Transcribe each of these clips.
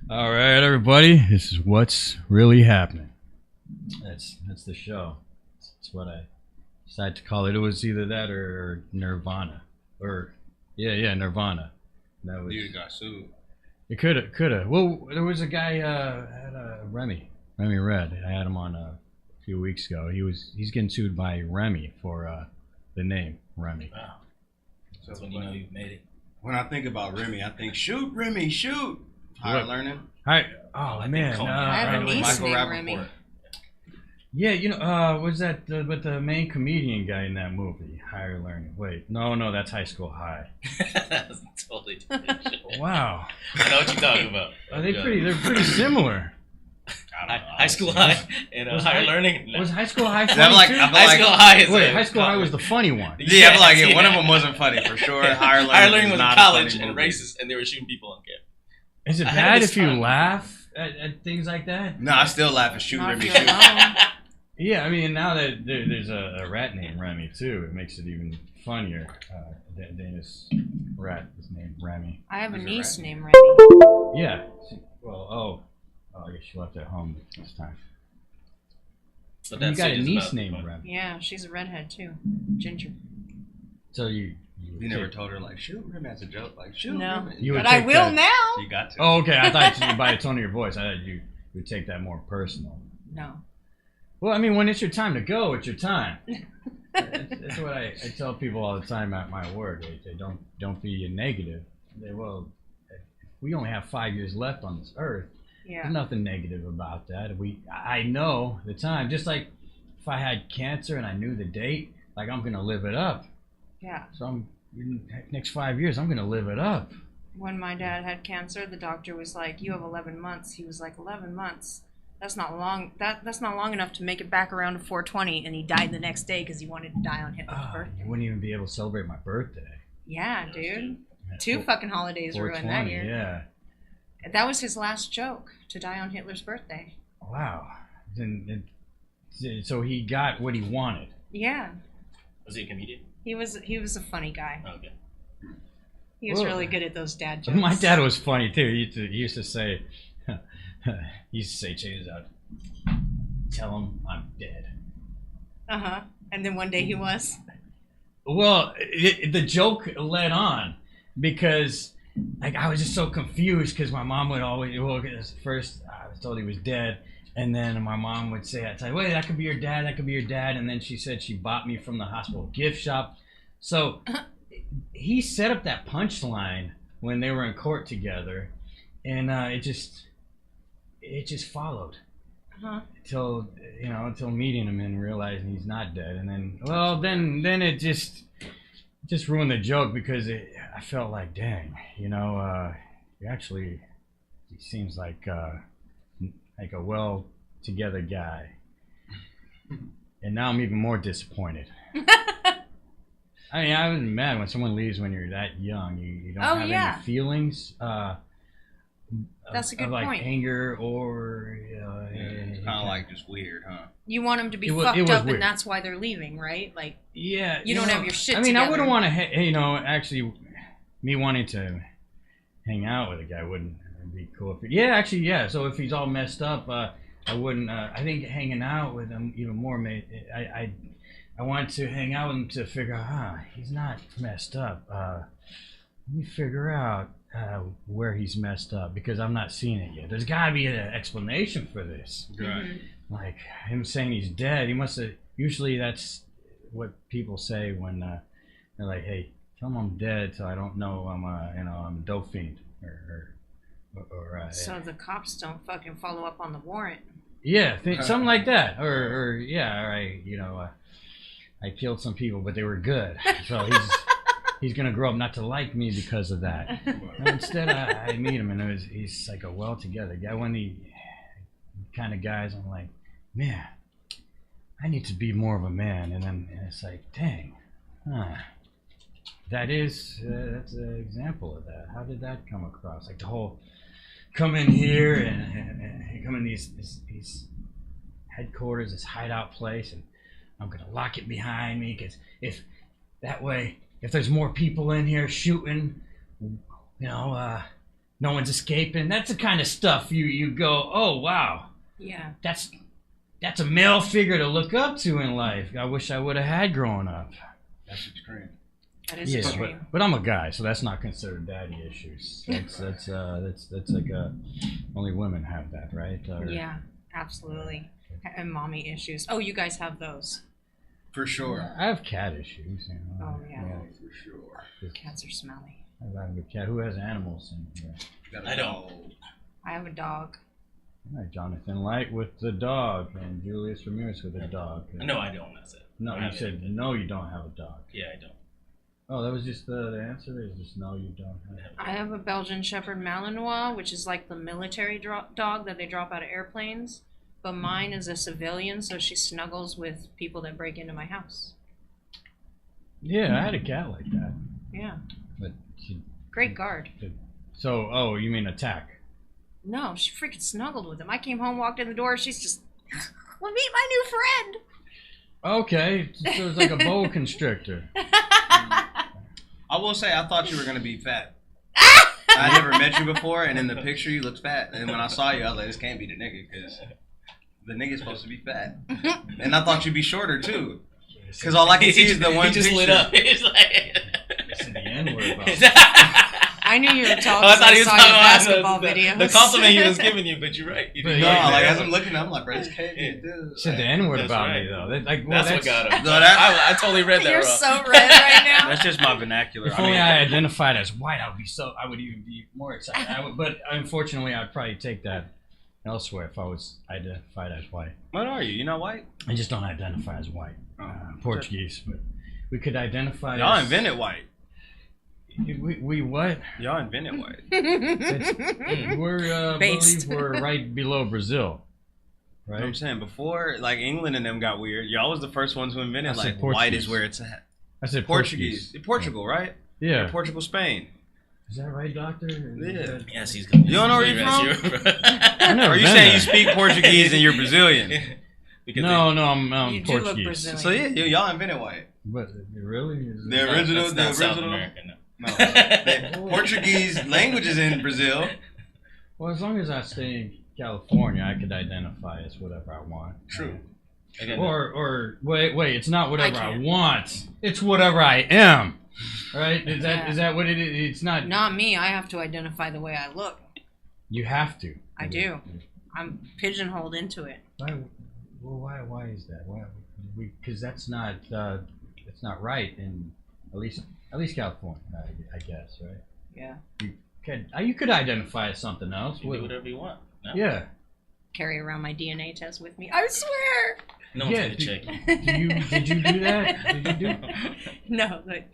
All right, everybody. This is what's really happening. That's the show. That's what I decided to call it. It was either that or Nirvana, or Nirvana. That was. You got sued. It could have. Well, there was a guy had Remy Red. I had him on a few weeks ago. He's getting sued by Remy for the name Remy. Wow. So that's when you know you've made it. When I think about Remy, I think shoot Remy, shoot. Higher learning. Hi. Oh man. I have a niece named Remy. Yeah, you know, was that but the main comedian guy in that movie, Higher Learning? Wait, no, that's High School High. That's totally different shit. Wow. I know what you're talking about. They're pretty similar. High School High and Higher Learning. Was High School High funny High School High is High School High was the funny one. Yeah, I feel like one of them wasn't funny for sure. Higher Learning was in college and racist, and they were shooting people on campus. Is it bad if you laugh at things like that? No, I still laugh at shoot Remy. Yeah, I mean, now that there's a rat named Remy too, it makes it even funnier. Dana's rat is named Remy. I have a niece named Remy. Yeah. Well, I guess she left at home this time. But you got a niece named Remy. Yeah, she's a redhead too, Ginger. So you never told her like shoot Remy as a joke, like shoot no. Remy. But I will now. You got to. Oh, okay. I thought by the tone of your voice, I thought you would take that more personal. No. Well, I mean, when it's your time to go, it's your time. That's what I tell people all the time at my work. They say, don't be negative. Well, we only have 5 years left on this earth. Yeah. There's nothing negative about that. I know the time. Just like if I had cancer and I knew the date, like I'm gonna live it up. Yeah. So next 5 years, I'm gonna live it up. When my dad had cancer, the doctor was like, "You have 11 months." He was like, "11 months? That's not long. That's not long enough to make it back around to 420." And he died the next day because he wanted to die on Hitler's birthday. You wouldn't even be able to celebrate my birthday. Yeah, dude. 2 fucking holidays ruined that year. Yeah. That was his last joke, to die on Hitler's birthday. Wow. So he got what he wanted. Yeah. Was he a comedian? He was a funny guy. Okay. He was really good at those dad jokes. My dad was funny too. He used to say, check this out. Tell him I'm dead. Uh-huh. And then one day he was. Well, the joke led on because like I was just so confused because my mom would always, first I was told he was dead, and then my mom would say, I'd say, wait, that could be your dad, and then she said she bought me from the hospital gift shop. So he set up that punchline when they were in court together, and it just followed. Uh-huh. Until meeting him and realizing he's not dead, and then it just ruined the joke because I felt like, dang, he seems like a well together guy, and now I'm even more disappointed. I mean, I was mad when someone leaves when you're that young. You don't have any feelings. That's a good like point. Anger or it's kind of like just weird, huh? You want them to be fucked up, and that's why they're leaving, right? Like, yeah, you don't have your shit. I mean, together. I wouldn't want to, actually, me wanting to hang out with a guy wouldn't be cool. So if he's all messed up, I wouldn't. I think hanging out with him even more made. I wanted to hang out with him to figure out, he's not messed up. Let me figure out where he's messed up because I'm not seeing it yet. There's got to be an explanation for this. Right. Like him saying he's dead. He must have. Usually that's what people say when they're like, "Hey, tell him I'm dead, so I don't know I'm a dope fiend." So the cops don't fucking follow up on the warrant. Yeah, something like that, or I killed some people, but they were good. So he's gonna grow up not to like me because of that. No, instead, I meet him, and he's like a well together guy. One of the kind of guys I'm like, man, I need to be more of a man. And it's like, dang, that's an example of that. How did that come across? Like the whole come in here and come in these headquarters, this hideout place, and I'm gonna lock it behind me because if there's more people in here shooting, no one's escaping. That's the kind of stuff you go, oh wow, Yeah. that's a male figure to look up to in life. I wish I would have had growing up. That's extreme. That is Yeah, extreme. but I'm a guy, so that's not considered daddy issues. That's like only women have that, right? Yeah, absolutely. And mommy issues. Oh, you guys have those. For sure. I have cat issues. Oh, yeah. For sure. Cats are smelly. I have a cat. Who has animals in here? Gotta I don't. go. I have a dog. All right, Jonathon Lyte with the dog and Julius Ramirez with the dog. No, I don't. That's it. No, I you have it. said no, you don't have a dog. Yeah, I don't. Oh, that was just the answer? Is just no, you don't have I have a Belgian Shepherd Malinois, which is like the military dog that they drop out of airplanes. But mine is a civilian, so she snuggles with people that break into my house. Yeah, I had a cat like that. Yeah. But she, Great guard. so, oh, you mean attack? No, she freaking snuggled with him. I came home, walked in the door, she's just, well, meet my new friend. Okay, so it's like a boa constrictor. I will say, I thought you were gonna be fat. I never met you before, and in the picture you looked fat. And when I saw you, I was like, this can't be the nigga, because the nigga's supposed to be fat. And I thought you'd be shorter too, because all I can see is the one He just picture. lit up. He's like. It's the N-word about I knew you were tall Oh, I because thought I he was saw talking your about basketball the videos. compliment he was giving you, but you're right. You But did No, yeah, like yeah. as I'm looking, I'm like, bro, this can't be dude. said the N-word That's about right. me though. That's what got him. No, that- I totally read that You're wrong. so red right now. That's just my vernacular. If only I identified as white, I would even be more excited. But unfortunately, I'd probably take that elsewhere if I was identified as white. What are you? You not white? I just don't identify as white. Portuguese, but we could identify. Y'all as, invented white. We what? Y'all invented white. We're Based. believe we're right below Brazil, You know what I'm right? saying? Before, like, England and them got weird, y'all was the first ones who invented, I said like, white Portuguese. is where it's at. I said Portuguese. Portugal, right? Yeah. Portugal, Spain. Is that right, Doctor? Yeah. Yes, he's. You don't know where you're I never Are you been saying there. you speak Portuguese and you're Brazilian? No, I'm You do look Portuguese. Brazilian. So, yeah, y'all invented white. But really, is The original, That's not South original. America, no. No. The Portuguese language is in Brazil. well, as long as I stay in California, I could identify as whatever I want. True. Again, Or wait, it's not whatever I can't. want. It's whatever I am. Right? Is Yeah. that what it is? It's not. Not me. I have to identify the way I look. You have to. I do. I'm pigeonholed into it. Why is that? Why? Because that's not right in at least California, I guess, right? Yeah. You could identify as something else. you do whatever you want. No? Yeah. Carry around my DNA test with me. I swear. No one's Yeah, gonna check you. Did you do that? Did you do? No, but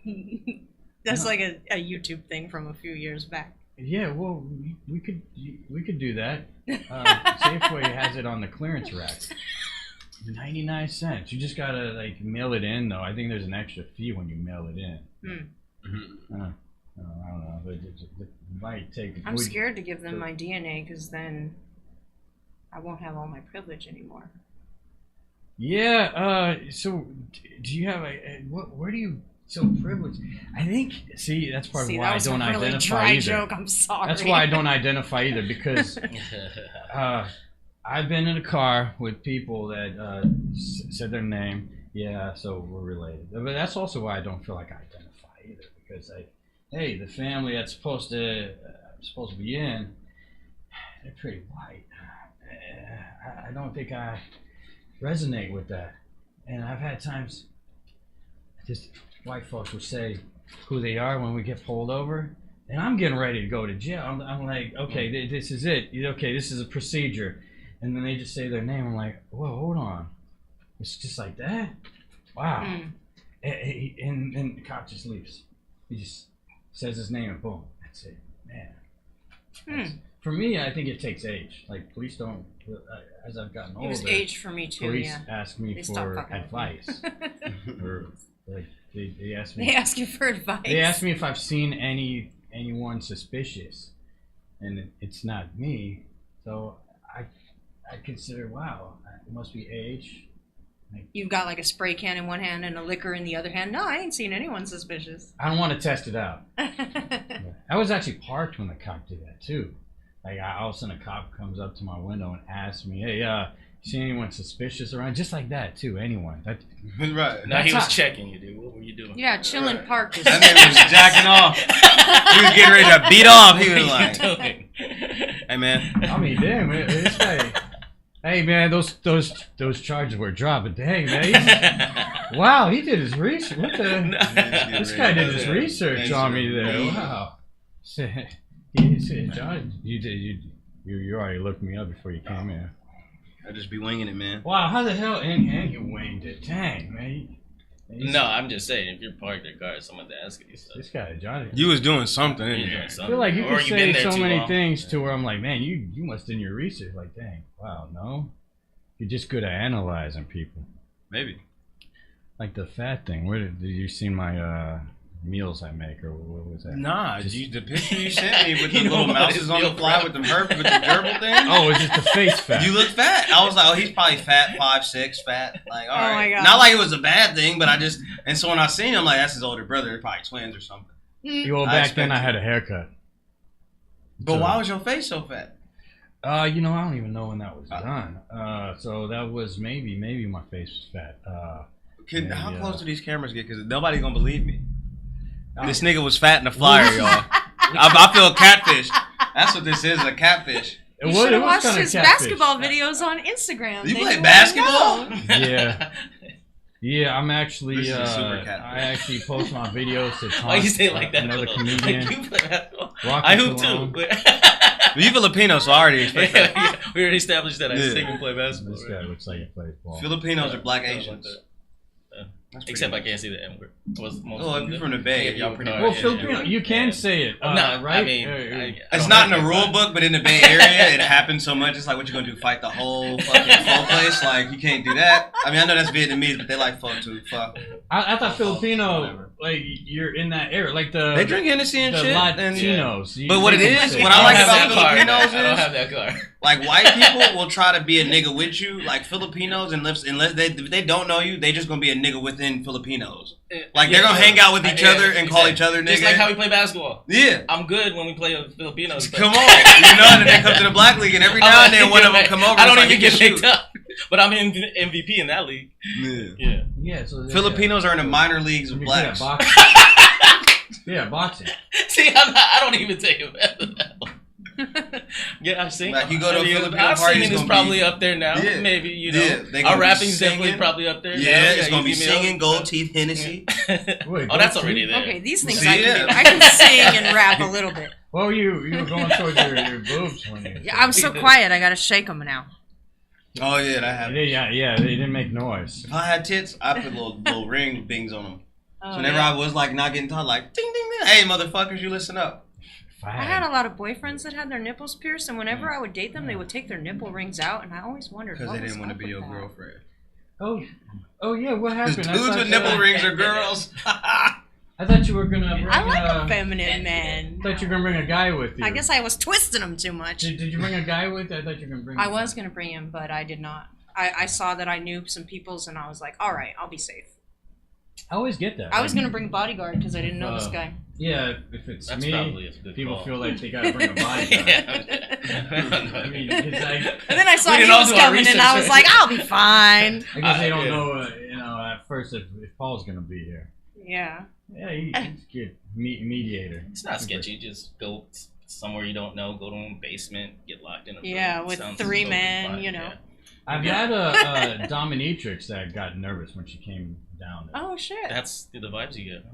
that's like a YouTube thing from a few years back. Yeah. Well, we could do that. Safeway has it on the clearance rack. 99 cents. You just gotta like mail it in though. I think there's an extra fee when you mail it in. I don't know. But it might take. I'm scared to give them my DNA because then I won't have all my privilege anymore. Yeah. So, do you have where do you? So privileged. I think. See, that's part See, of that why I was a don't really identify dry either. joke. I'm sorry. That's why I don't identify either because I've been in a car with people that said their name. Yeah, so we're related. But that's also why I don't feel like I identify either because hey, the family that's supposed to be in, they're pretty white. I don't think I resonate with that. And I've had times just white folks will say who they are when we get pulled over, and I'm getting ready to go to jail. I'm like, okay, this is it. Okay, this is a procedure. And then they just say their name. I'm like, whoa, hold on. It's just like that? Wow. And the cop just leaves. He just says his name and boom, that's it. Man. For me, I think it takes age. Like, police don't, as I've gotten older, It was age for me too. police Yeah. ask me They stopped for fucking with me. advice. Or, like, they ask me. They ask you for advice. They ask me if I've seen anyone suspicious, and it's not me. So I consider, wow, it must be age. You've got like a spray can in one hand and a liquor in the other hand. No, I ain't seen anyone suspicious. I don't want to test it out. I was actually parked when the cop did that too. Like all of a sudden a cop comes up to my window and asks me, "Hey, you see anyone suspicious around?" Just like that too. Anyone? Right. No, he was checking you, dude. What were you doing? Yeah, chilling Right. parked. That nigga was jacking off. He was getting ready to beat off. He was like, "Hey man." I mean, damn, this guy. Hey man, those charges were dropped. But dang man, wow, he did his research. What the? This guy did his research on me there. Wow. He said, "John, you already looked me up before you came in." I just be winging it, man. Wow, how the hell? And you winged it. Dang, man. No, I'm just saying, if you're parked your car, someone's asking you stuff. This guy, Johnny. You was doing something in You're there. doing I something. feel like you Or could you've been say there so too many long. things to where I'm like, man, you must have done your research. Like, dang, wow, no. You're just good at analyzing people. Maybe. Like the fat thing. Where did you see my meals I make, or what was that? Nah, Just- the picture you sent me with the You know little about mouses his on the meal fly prep. with the gerbil thing. Oh, it's just the face fat. You look fat. I was like, oh, he's probably fat, 5'6", fat. Like, all Oh right. my God. Not like it was a bad thing, but and so when I seen him, I'm like, that's his older brother. They're probably twins or something. Well, I back then I expected- had a haircut. But So- why was your face so fat? I don't even know when that was done. So that was maybe my face was fat. How Yeah. close do these cameras get? Because nobody's gonna believe me. This nigga was fat in the flyer, y'all. I feel catfished. That's what this is, a catfish. It You was- should it have was watched kinda his catfish. basketball videos on Instagram. You Then play would basketball? know. Yeah. Yeah, I'm actually. This is a super catfish. I actually post my videos to Why you say it like that? another though? comedian. Like, you play basketball. Rocky I hoop Cologne. too. You Filipino, so I already expect that. Yeah, we already established that I Yeah. sing and play basketball. This guy looks like he plays ball. Filipinos are black I don't Asians. like that. That's pretty Except I much. can't say the N word. Oh, if you're from the Bay, y'all pretty Well, much. Filipino, you can say it, No, right? I mean, It's not in the rule book, but in the Bay Area, it happens so much. It's like, what you gonna do? Fight the whole fucking whole place? Like, you can't do that. I mean, I know that's Vietnamese, but they like fuck too. Fuck. I thought Filipino, Whatever. like you're in that area, like the They drink Hennessy and the shit. and- Latinos. But what they it can is, say what it. I like don't have about that car. Filipinos I don't is- have that car. Like, white people will try to be a nigga with you. Like, Filipinos, unless they don't know you, they just gonna be a nigga within Filipinos. Like, they're gonna hang out with each other and call each other nigga. Just like how we play basketball. Yeah. I'm good when we play with Filipinos. but- Come on. You know, and then they come to the black league, and every now and then one of them come over. I don't it's like, even he get can picked shoot. up. But I'm in MVP in that league. Yeah. Yeah. Yeah, so Filipinos are in the minor leagues You're of good at blacks. boxing. Yeah, boxing. See, I don't even take offense to that one. Yeah, I've seen. Like, you go to a Filipino our party, singing it's is gonna probably be- up there now. Yeah. Maybe Yeah, they our gonna be rapping's definitely singing. probably up there. Yeah, now. it's gonna be you feel me? singing Gold Teeth Hennessy. Wait, Oh, that's go already to- there. Okay, these things See, I can do. yeah. I can sing and rap a little bit. Well, you were going towards your boobs when you. Yeah, I'm so quiet. I gotta shake them now. Oh yeah, that happened. Yeah, they didn't make noise. If I had tits, I put little ring bings on them. Oh, So whenever I was like not getting taught, like ding ding ding, hey motherfuckers, you listen up. I had a lot of boyfriends that had their nipples pierced, and whenever I would date them, they would take their nipple rings out, and I always wondered Because what they was didn't want to up be with your that. girlfriend. Oh yeah, what Because happened? dudes with nipple rings are girls. I thought you were gonna. Bring, I like a feminine man. I thought you were gonna bring a guy with you. I guess I was twisting them too much. Did you bring a guy with you? I thought you were gonna bring. I was gonna bring him, but I did not. I saw that I knew some peoples, and I was like, all right, I'll be safe. I always get that. I was gonna bring a bodyguard because I didn't know this Uh, guy. Yeah, if it's That's me, probably a good people call. feel like they gotta bring a bodyguard. I mean, it's like, And then I saw We he didn't all was do our coming, and I was research, like, right? I'll be fine. I guess they don't Yeah. know, at first if Paul's gonna be here. Yeah. Yeah, he's good. Mediator. It's not sketchy. Just go somewhere you don't know. Go to a basement. Get locked in a room. Yeah, with Sounds three totally men, fine, you know. yeah. I've had a dominatrix that got nervous when she came down there. Oh shit. That's the vibes you get.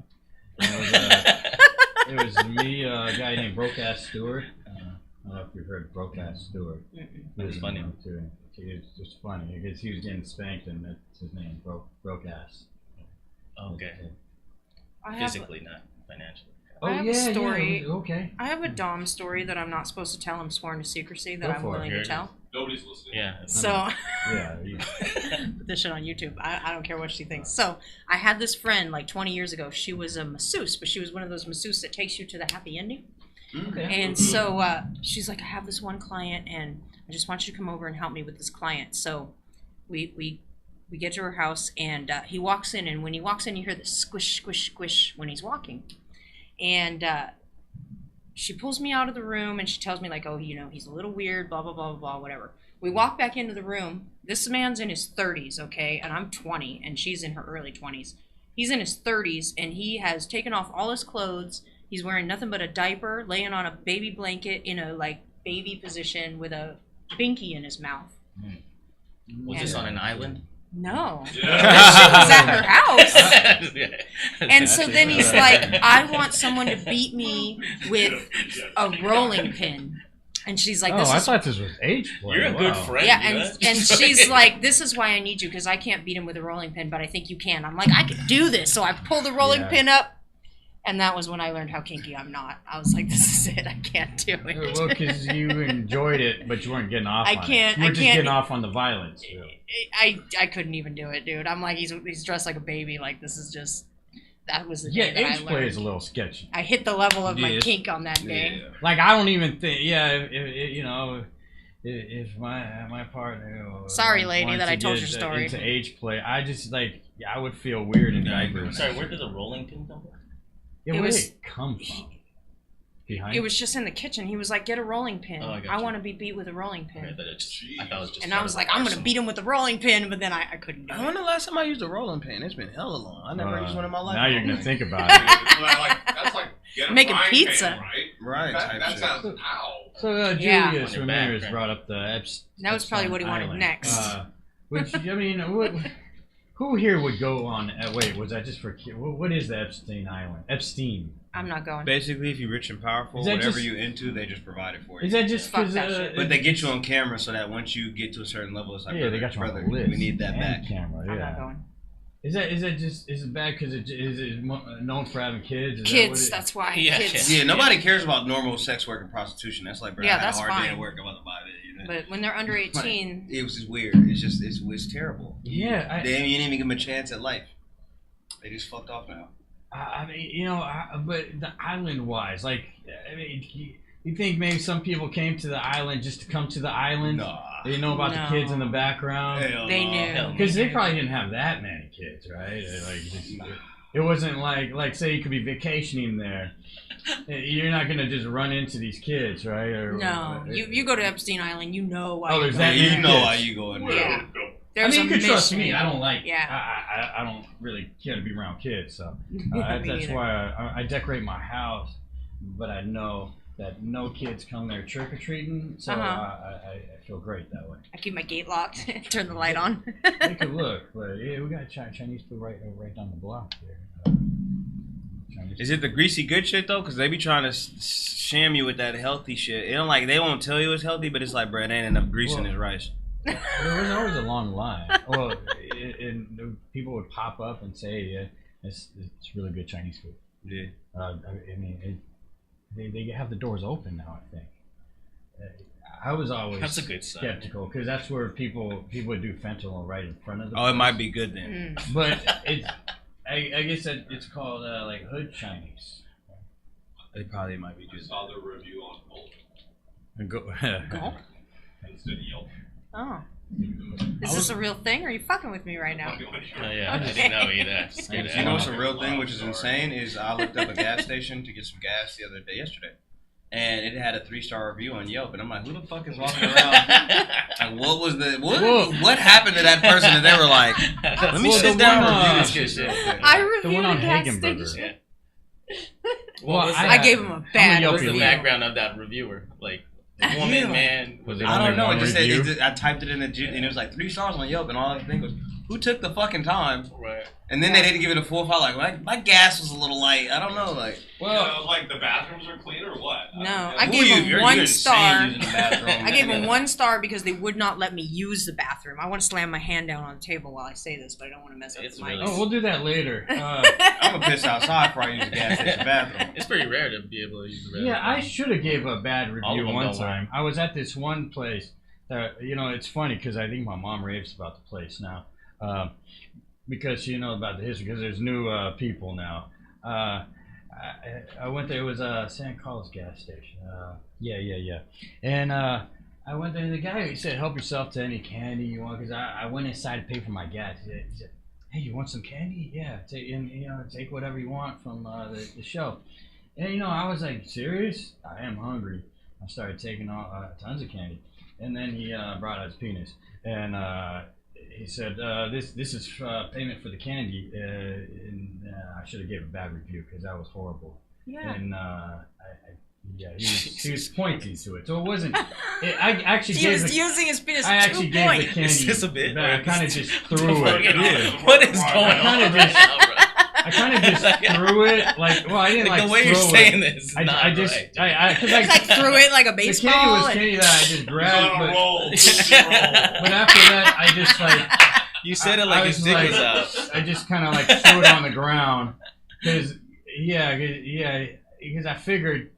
It was me, a guy named Broke-Ass Stewart. I don't know if you've heard Broke-Ass Stewart. Mm-mm. He was funny. Too. It's just funny because he was getting spanked and that's his name, Broke-Ass. Okay. I have, Physically, not financially. I have a story. Okay. I have a Dom story that I'm not supposed to tell. I'm sworn to secrecy that Go I'm for it. willing Here to it tell. Nobody's listening. Yeah. it's- So Yeah. put this shit on YouTube. I don't care what she thinks. So I had this friend like 20 years ago. She was a masseuse, but she was one of those masseuses that takes you to the happy ending. Okay. And so she's like, I have this one client, and I just want you to come over and help me with this client. So we get to her house, and he walks in, and when he walks in, you hear the squish, squish, squish when he's walking. And she pulls me out of the room, and she tells me, like, oh, you know, he's a little weird, blah, blah, blah, blah, blah, whatever. We walk back into the room. This man's in his 30s, okay, and I'm 20, and she's in her early 20s. He's in his 30s, and he has taken off all his clothes. He's wearing nothing but a diaper, laying on a baby blanket in a, like, baby position with a binky in his mouth. Was this on an island? No. This shit was at her house. And so then he's like, I want someone to beat me with a rolling pin. And she's like, I thought this was age play. You're a good friend. Yeah, and she's like, this is why I need you, because I can't beat him with a rolling pin, but I think you can. I'm like, I can do this. So I pull the rolling pin up, and that was when I learned how kinky I'm not. I was like, this is it. I can't do it. Well, because you enjoyed it, but you weren't getting off on it. You were just getting off on the violence. Really. I couldn't even do it, dude. I'm like, he's dressed like a baby. Like, this is just... That was the day that I learned. Age play is a little sketchy. I hit the level of my kink on that day. Yeah. Like, I don't even think, you know, if my partner... Sorry, lady, wants that to I told get your story. into age play, I just, like, I would feel weird in diapers. Sorry, where did the rolling pin come from? Yeah, where did it come from? Behind? It was just in the kitchen. He was like, get a rolling pin. Oh, I want to be beat with a rolling pin. I thought it was just And I was like, I'm going to beat him with a rolling pin, but then I couldn't do When it. the last time I used a rolling pin? It's been hella long. I never used one in my life. Now you're going to think about it. That's like getting Making a frying pizza. Pan, right? Right. That sounds ow. So Yeah. Julius Ramirez brought up the Epstein That was probably what he wanted Island. next. Which, I mean, who here would go on... wait, was that just for... What is the Epstein Island? Epstein. I'm not going. Basically, if you're rich and powerful, Is that whatever just- you're into, they just provide it for you. Is that just Fuck because... that shit. But they get you on camera so that once you get to a certain level, it's like, yeah, they got you on brother, the list. we need that and back. camera, I'm yeah. not going. Is it bad because is it known for having kids? Is Kids, that that's why. Yeah. Kids. Yeah, nobody cares about normal sex work and prostitution. That's like, bro, Yeah, I had that's a hard day fine. at work. I'm about to buy it. You know? But when they're under 18, It was just weird. It's terrible. Yeah, You didn't even give them a chance at life. They just fucked off now. I mean, you know, but the island-wise, like, I mean, you think maybe some people came to the island just to come to the island? Nah. They know about No. the kids in the background? Hell they no. knew. Because they probably didn't have that many kids, right? Like, it wasn't like, say you could be vacationing there. You're not going to just run into these kids, right? no. You go to Epstein Island, you know why. Oh, there's you're that going. You many know kids. why you going there. Yeah. I There's mean, you a can trust mission. me. I don't like. Yeah. I don't really care to be around kids, so Me that's neither. why I decorate my house. But I know that no kids come there trick or treating, so I feel great that way. I keep my gate locked. Turn the light on. Take a look, but yeah, we got Chinese food right down the block here. Chinese Is it the greasy good shit though? Because they be trying to sham you with that healthy shit. It don't like they won't tell you it's healthy, but it's like, bro, it ain't enough grease in this rice. There was always a long line. Well, and people would pop up and say, "Yeah, it's really good Chinese food." Yeah. I mean, they have the doors open now. I think. I was always That's a good sign. skeptical because that's where people would do fentanyl right in front of them. Oh, it might be good then. But it's I guess that it's called like hood Chinese. It probably might be I good. saw the review on Gulp Gulp? instead of Yelp. Oh. Is this a real thing, or are you fucking with me right now? Oh, yeah, I didn't know either. Straight You know out. what's a real thing, which is insane, is I looked up a gas station to get some gas yesterday, and it had a 3-star review on Yelp, and I'm like, who the fuck is walking around? Like, what happened to that person that they were like, let me Well, sit the down one, and review this this shit. shit. I The reviewed one on a gas Hagenberger. station. Well, I gave him a I'm bad a What's the Yelp review. background of that reviewer? Like, the woman, man. Was it I don't know. One It just review? said I typed it in and it was like 3 stars on Yelp, and all I think was, who took the fucking time? Right. And then they didn't give it a 4 or 5. Like my gas was a little light. I don't know. Like, Well, like the bathrooms are clean or what? No, don't I know. gave him You're 1 insane star. using the bathroom. I gave him 1 star because they would not let me use the bathroom. I want to slam my hand down on the table while I say this, but I don't want to mess up It's the mic. really- Oh, we'll do that later. I'm gonna piss outside before I use the gas station bathroom. It's pretty rare to be able to use the Yeah, I should have gave a bad All of review them one don't time. I was at this one place that, it's funny because I think my mom raves about the place now. Because she knows about the history, because there's new people now. I went there, it was San Carlos gas station. Yeah. And I I went there, and the guy, he said, help yourself to any candy you want, because I went inside to pay for my gas. He said, hey, you want some candy? Yeah, take whatever you want from the show. And, I was like, serious? I am hungry. I started taking tons of candy. And then he brought out his penis. And he said, this is payment for the candy. And I should have gave a bad review because that was horrible. Yeah. And he was pointing to it. So it wasn't. I actually he gave was using his penis I actually gave the candy. Is this a bit? Back. I kind of just threw it. What is going on right now, bro? I kind of just threw it, I didn't the way you're saying it. this. I just threw it like a baseball. The candy was candy that I just grabbed, but after that, I just You said it like his dick was out. I just kind of threw it on the ground because I figured,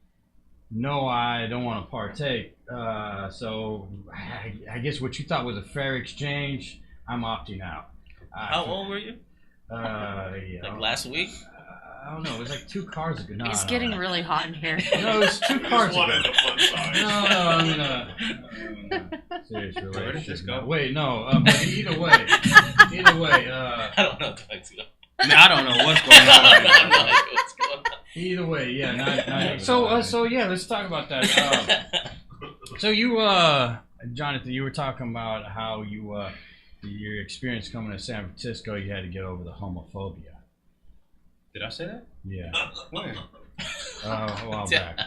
no, I don't want to partake. So I guess what you thought was a fair exchange, I'm opting out. How old were you? Like last week? I don't know. It was 2 cars ago. No, It's getting really hot in here. No, it was 2 cars ago. The fun side. No, I mean, serious relationship. Where did this go? Wait, no. But either way, I don't know. I don't know what's going on. What's going on? Either way, yeah. Not so yeah. Let's talk about that. So you, Jonathan, you were talking about how your experience coming to San Francisco, you had to get over the homophobia. Did I say that? Yeah. When? A while back.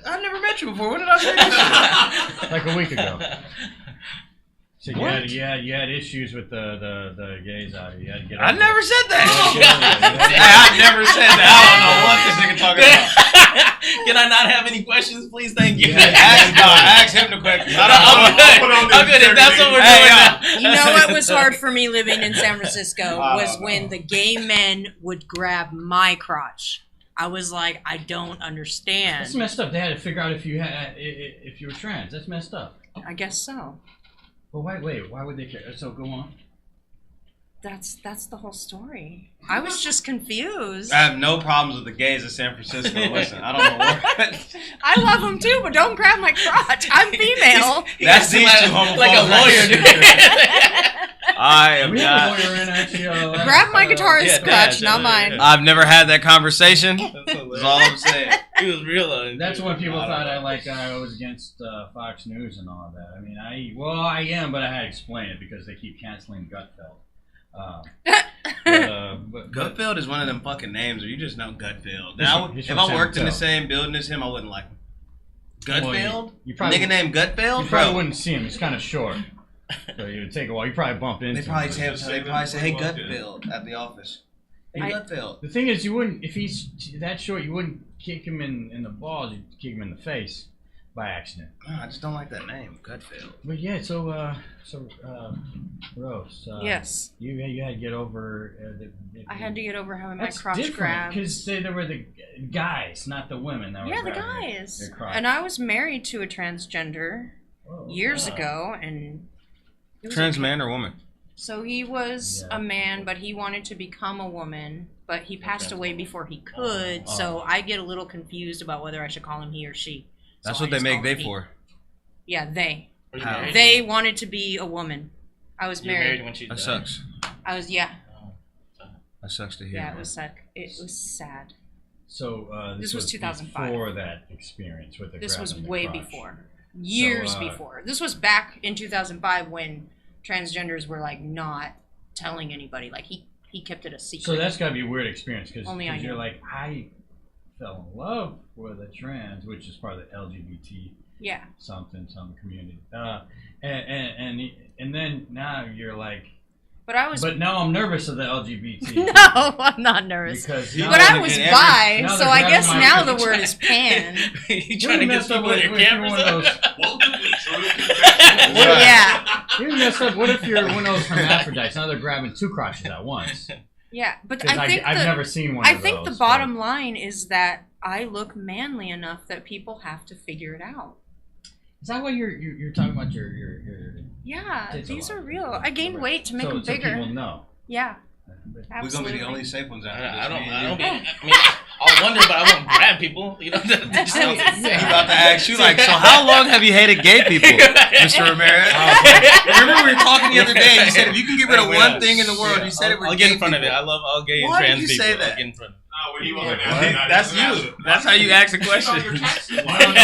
I never met you before. When did I say this? Like a week ago. So What? you had issues with the gays out here. You had to get I over never said that. it. Hey, I never said that. I don't know what this nigga talking about. Can I not have any questions, please? Thank you. Ask him the question. I'm good. If that's what we're doing now. You know what was hard for me living in San Francisco was when the gay men would grab my crotch. I was like, I don't understand. That's messed up. They had to figure out if you were trans. That's messed up. I guess so. Well, why would they care? So go on. That's the whole story. I was just confused. I have no problems with the gays of San Francisco. Listen, I don't know what. I love them too, but don't grab my crotch. I'm female. That's these two homophobes. Like a lawyer, dude. I am We not. have a lawyer in actually. Grab my guitarist's crotch, not mine. I've never had that conversation. That's all I'm saying. He was real. That's when people thought I was against Fox News and all that. I mean, I am, but I had to explain it because they keep canceling Gutfeld. But Gutfeld is one of them fucking names where you just know Gutfeld. He's If from I worked in the San same building as him, I wouldn't like him. Gutfeld? Well, you probably- Nigga named Gutfeld? you probably Bro. wouldn't see him. He's kind of short, so it would take a while. You probably bump into They probably him. say, hey, Gutfeld at the office. Hey, Gutfeld. The thing is, you wouldn't, if he's that short, you wouldn't kick him in the balls. You'd kick him in the face by accident. No, I just don't like that name, Gutfeld. But yeah, Rose. Yes. You had to get over. I had to get over having my That's crotch different grabbed. because there were the guys, not the women. That were Yeah, the grabbing guys. their crotch. And I was married to a transgender Oh, years wow. ago, and it was Trans okay. man or woman? So he was Yeah. a man, but he wanted to become a woman, but he passed away before he could. So I get a little confused about whether I should call him he or she. That's So what I they just make call they him he. for. Yeah, they. Were you How? married? They wanted to be a woman. I was You were married married. when she That died? sucks. I was, yeah. That sucks to hear. Yeah, it man. was sad. It was sad. So This was 2005. Before that experience with the. This was grabbing the way crotch. before. Years So, before. This was back in 2005 when transgenders were like not telling anybody. Like he kept it a secret. So that's got to be a weird experience because Only I you're knew. like, I fell in love with a trans, which is part of the LGBT Yeah. some community. And then now you're like, But I was but now I'm nervous of the LGBT. No, I'm not nervous. Because You now But gotta I get was every- bi, now so they're I grabbing guess my now crotch. the word is pan. You trying to get messed up people in with- your if you're cameras? one of those. Welcome to True Confessions. Yeah. You messed up. What if you're one of those hermaphrodites? Now they're grabbing 2 crotches at once. Yeah, but Because I think I've the, never seen one I of think those. the bottom line is that I look manly enough that people have to figure it out. Is that why you're talking about your Yeah, tits a these lot? are real. I gained weight to make them So bigger. people know. Yeah, We're gonna absolutely. be the only safe ones out I don't. there. I mean, all wonder, but I won't grab people. You know, that just sounds He's insane. about to ask you, like, so how long have you hated gay people, Mr. Ramirez? Remember we were talking the other day, you said if you can get rid of one thing in the world, you said it were I'll gay get in front people. of it. I love all gay and Why did trans you people. say that? I'll get in front of it. No, when he wasn't What? asking that, That's he was you. That's how you ask a question. asking, No,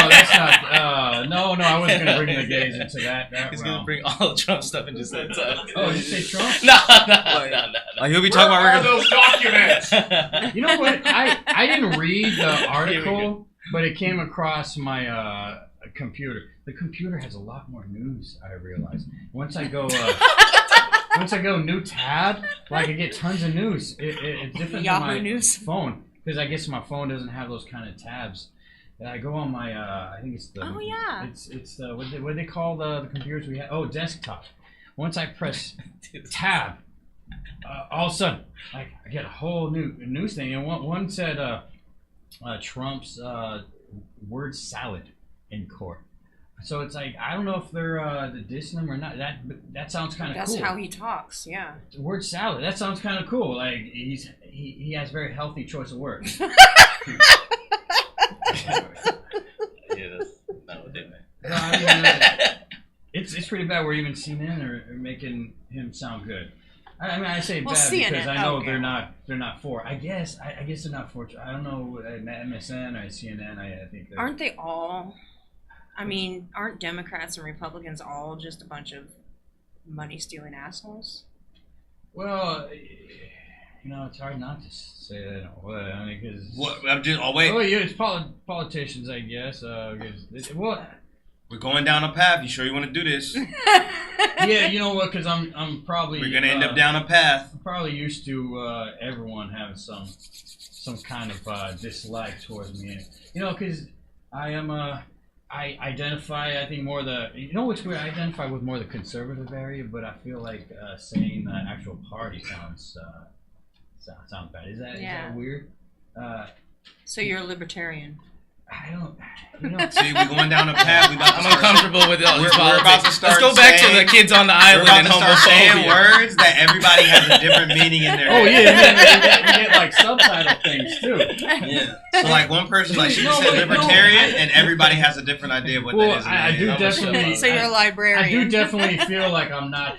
that's not. No, I wasn't gonna bring the gays into that He's realm. gonna bring all the Trump stuff and just say, Oh, you say Trump? no. Like, he'll be Where talking are about those documents? You know what? I didn't read the article, but it came across my computer. The computer has a lot more news. I realized once I go new tab, like I get tons of news. It's different Yahoo than my News. phone because I guess my phone doesn't have those kind of tabs. And I go on my I think it's the Oh, yeah. it's the what they call the computers we have. Oh, desktop. Once I press tab, all of a sudden I get a whole new news thing, and one said Trump's word salad in court. So it's like I don't know if they're dissing him or not. That sounds kind of cool. That's how he talks. Yeah. Word salad. That sounds kind of cool. Like he has very healthy choice of words. Yeah, that's not what they meant. No, I mean, it's pretty bad. We're even CNN are making him sound good. I mean, I say Well, bad CNN, because I know okay. they're not for. I guess they're not for. I don't know MSN or CNN. I think they're. Aren't they all? I mean, aren't Democrats and Republicans all just a bunch of money-stealing assholes? Well, you know, it's hard not to say that in a way. I mean, because What? I'm just. Oh wait, well, yeah, it's politicians, I guess. Well, we're going down a path. You sure you want to do this? yeah, you know what? Because I'm probably We're gonna end up down a path. I'm probably used to everyone having some kind of dislike towards me. You know, because I am I identify. I think more you know what's weird. I identify with more the conservative area, but I feel like saying the actual party sounds bad. Is that weird? So you're a libertarian. I don't. You know, See, we're going down a path. I'm uncomfortable with all these We're about to politics. start Let's go back to saying- the kids on the We're island about and to start saying homophobia. words that everybody has a different meaning in their oh head. yeah, and then we get like subtitle things too. Yeah. So like one person, like she just No, said wait, no, libertarian, and everybody has a different idea of what Well, that is. in their I do head. definitely. So you're a librarian. I do definitely feel like I'm not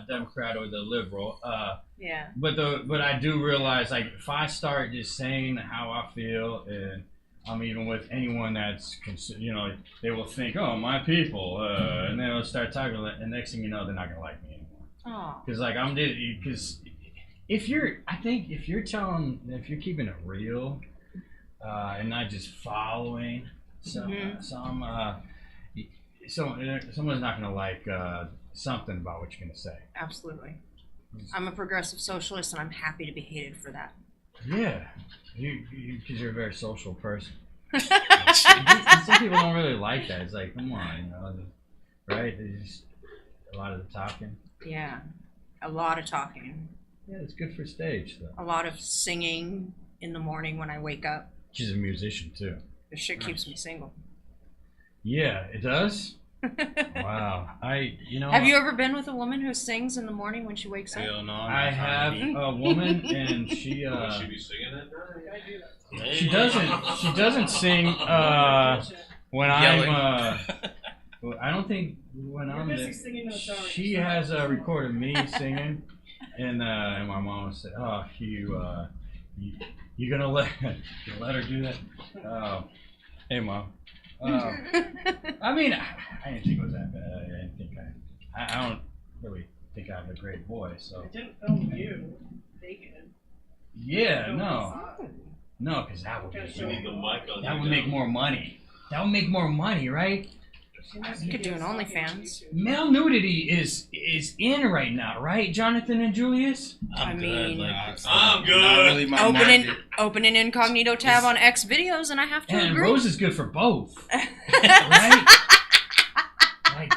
Democrat or the liberal. Yeah. But I do realize, like, if I start just saying how I feel, and I'm even with anyone that's, you know, they will think, oh, my people, and then they'll start talking, and next thing you know, they're not gonna like me anymore. Oh. Because because if you're keeping it real, and not just following someone's not gonna like something about what you're gonna say. Absolutely. I'm a progressive socialist, and I'm happy to be hated for that. Yeah, because you're a very social person. Some people don't really like that. It's like, come on, you know, right? There's just a lot of the talking. Yeah. A lot of talking. Yeah, it's good for stage, though. A lot of singing in the morning when I wake up. She's a musician too. This shit keeps me single. Yeah, it does. Wow, Have you ever been with a woman who sings in the morning when she wakes up? Hell no. I have a woman, and she Would she be singing that night? she doesn't sing when Yelling. I don't think when I'm there. She has recorded me singing, and my mom said, "Oh, you gonna let her do that?" Hey, Mom. I mean, I didn't think it was that bad. I didn't think I don't really think I have a great voice. So. I didn't film you. They did. Yeah, no, because that would make more money. That would make more money, right? You could do an OnlyFans. Male nudity is in right now, right, Jonathan and Julius? I'm I good. mean- I'm good. Not really my market. Open an incognito tab on X videos, and I have to And agree. Rose is good for both, right? Like,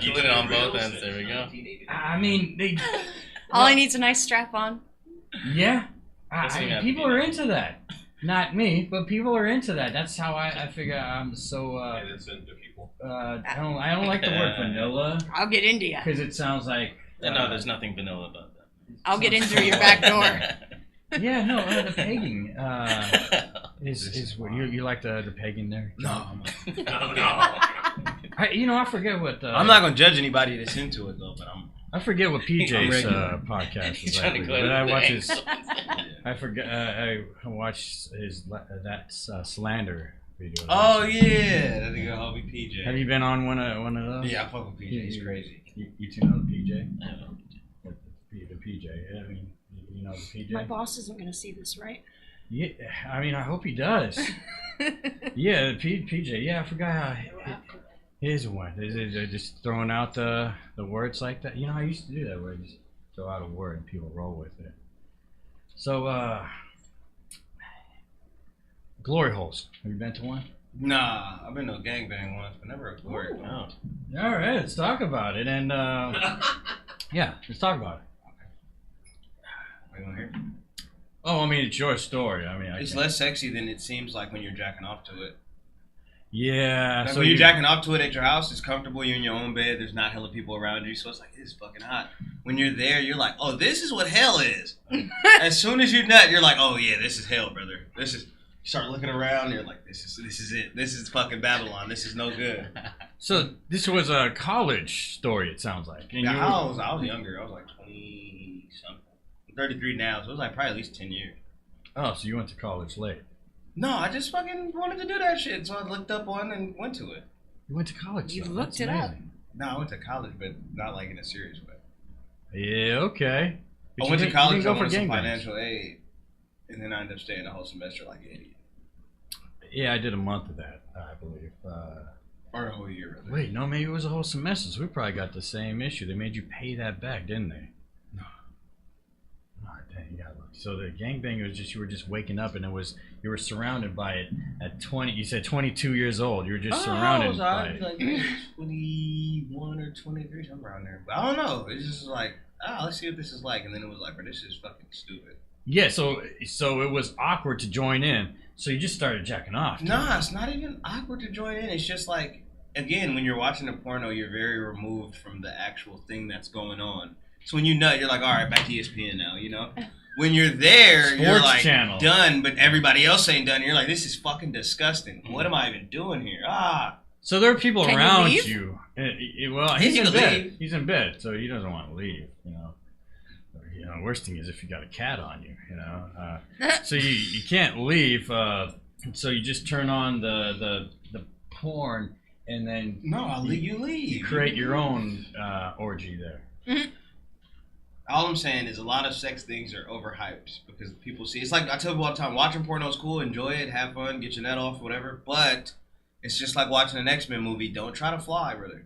You did it on both ends. There we go. I mean, All I need is a nice strap on. yeah. That's what you have to People do. are into that. Not me, but people are into that. That's how I figure I'm so. And it's into people. I don't like the word vanilla I'll get into you. because it sounds like. No, there's nothing vanilla about that. I'll get in through your back door. Yeah, no, the pegging is what you like the pegging there. No. No. I forget what. I'm not gonna judge anybody that's into it though, but I forget what PJ's regular. podcast He's is trying like. to go But I watch his. his. I forget. I watched his that slander video. Oh yeah, that nigga Hobie PJ. Have you been on one of those? Yeah, I fuck with PJ. He's crazy. You two know the PJ? The PJ. I mean, you know the PJ. My boss isn't going to see this, right? Yeah, I mean, I hope he does. Yeah, the PJ. Yeah, I forgot how. Here's one. They're just throwing out the words like that. You know, I used to do that where I just throw out a word and people roll with it. So, glory holes. Have you been to one? Nah, I've been to a gangbang once, but never a glory. No. All right, let's talk about it. And yeah, let's talk about it. Wait, want to hear? Oh, I mean, it's your story. I mean, It's less sexy than it seems like when you're jacking off to it. Yeah. Like when you're jacking off to it at your house, it's comfortable. You're in your own bed. There's not hella people around you, so it's like, it's fucking hot. When you're there, you're like, oh, this is what hell is. As soon as you nut, you're like, oh yeah, this is hell, brother. This is. You start looking around, and you're like, this is it. This is fucking Babylon. This is no good. So this was a college story. It sounds like. And Yeah, I was younger. I was like 20 something. I'm 33 now, so it was like probably at least 10 years. Oh, so you went to college late. No, I just fucking wanted to do that shit, so I looked up one and went to it. You went to college. You though. looked That's it up. amazing. No, I went to college, but not like in a serious way. Yeah. Okay. But I you went to didn't- college, you I didn't go wanted for some gangbangs. financial aid, and then I ended up staying the whole semester like an idiot. Yeah, I did a month of that, I believe. Or a whole year, rather. Wait, no, maybe it was a whole semester. So we probably got the same issue. They made you pay that back, didn't they? No. Oh, dang, you got lucky. So the gangbang was just you were just waking up, and you were surrounded by it at 20. You said 22 years old. You were just surrounded by it. Like 21 or 23, somewhere around there. But I don't know. It's just like, let's see what this is like. And then it was like, bro, this is fucking stupid. Yeah, so it was awkward to join in. So you just started jacking off. Nah, it's not even awkward to join in. It's just like, again, when you're watching a porno, you're very removed from the actual thing that's going on. So when you nut, you're like, all right, back to ESPN now, you know? When you're there, you're Sports like, channel. done, but everybody else ain't done. You're like, this is fucking disgusting. What am I even doing here? So there are people Can you around leave? you. Well, he's He in can bed. leave. He's in bed, so he doesn't want to leave. You know, worst thing is if you got a cat on you. You know, so you can't leave. So you just turn on the porn, and then No, I'll leave. You leave. you create your own orgy there. All I'm saying is a lot of sex things are overhyped because people see. It's like I tell people all the time, watching porno is cool, enjoy it, have fun, get your nut off, whatever. But it's just like watching an X-Men movie. Don't try to fly, brother.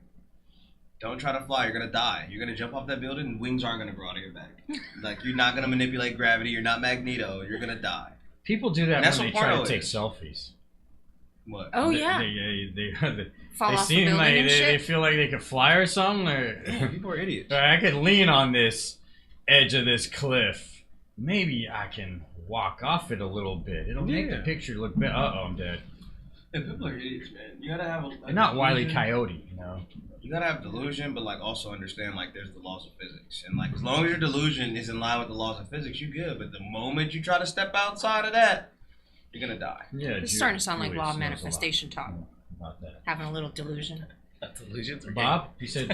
Don't try to fly. You're gonna die. You're gonna jump off that building, and wings aren't gonna grow out of your back. Like you're not gonna manipulate gravity. You're not Magneto. You're gonna die. People do that And that's when they what try to porno take is. selfies. What? Oh, yeah. They Fall off the seem building like and they shit. feel like they could fly or something. Or People are idiots. I could lean on this edge of this cliff. Maybe I can walk off it a little bit. It'll make the Yeah. picture look better. Uh-oh, I'm dead. Yeah, people are idiots, man. You gotta have a They're not Wile E. delusion. Coyote, you know. You gotta have delusion, but like also understand like there's the laws of physics, and like as long as your delusion is in line with the laws of physics, you good. But the moment you try to step outside of that, you're gonna die. Yeah, It's starting to sound like Julius law knows of a lot manifestation talk. about that. Having a little delusion. Delusions are Bob, you said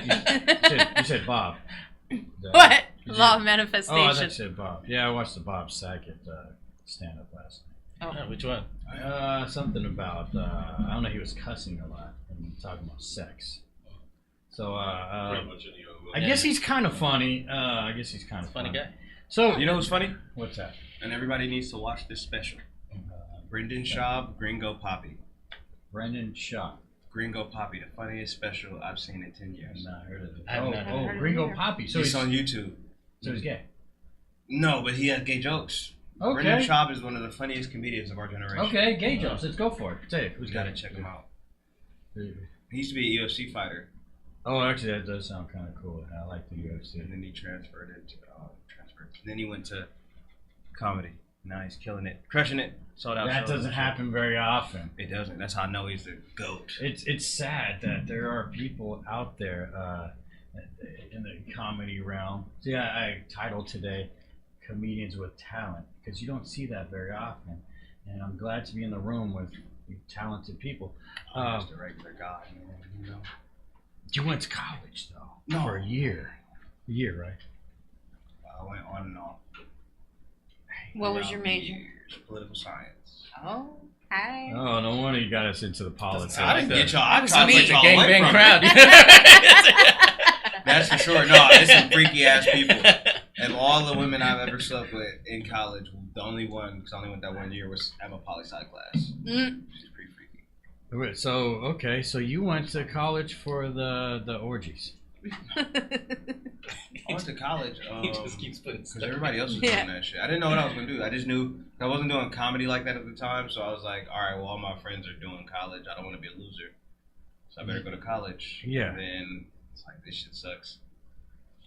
you said Bob. What? Did Law you- of Oh, I thought you manifestation. said Bob. Yeah, I watched the Bob Saget stand up last gay. Yeah, which one? night. Something about I don't know. He was cussing a lot and talking about sex. So Pretty much any of I guess he's kind of funny. I guess he's kind of Funny guy. So You know what's funny? what's that? And everybody needs to watch this special. Brendan Schaub, Gringo Poppy. Brendan Shaw. Gringo Poppy, the funniest special I've seen in 10 years. I've not heard of it. I've not Oh, heard of Gringo it either. Poppy. So He's he's on YouTube. so he's gay. No, but he has gay jokes. Okay. Brendan Schaub is one of the funniest comedians of our generation. Okay, gay jokes. Let's go for it. Say it. Who's You got gotta it? check him out. He used to be a UFC fighter, Oh, actually, that does sound kind of cool. I like the UFC. and then he transferred into Then he went to comedy. Now he's killing it, crushing it. Sold out. That shows doesn't and happen very often. shit. It doesn't. That's how I know he's the GOAT. It's sad that there are people out there in the comedy realm. See, I titled today, comedians with talent, because you don't see that very often. And I'm glad to be in the room with talented people. I'm just a regular guy, man, you know. You went to college though, No. for a year. A year, right? I went on and off. What was throughout your the major? years. Political science. Oh, hi. Oh, no wonder you got us into the politics. I didn't get y'all. I It's tried to me, get the y'all away gangbang from crowd. it. That's for sure. No, it's some freaky ass people. And all the women I've ever slept with in college, the only one, because I only went that 1 year, was at my poli-sci class. Mm. She's pretty freaky. Wait, so okay, so you went to college for the orgies. I went to college He just keeps putting because stuff. everybody else was Yeah. doing that shit. I didn't know what I was going to do. I just knew I wasn't doing comedy like that at the time, so I was like, all right, well, all my friends are doing college. I don't want to be a loser. So I better go to college. Yeah. And then it's like, this shit sucks.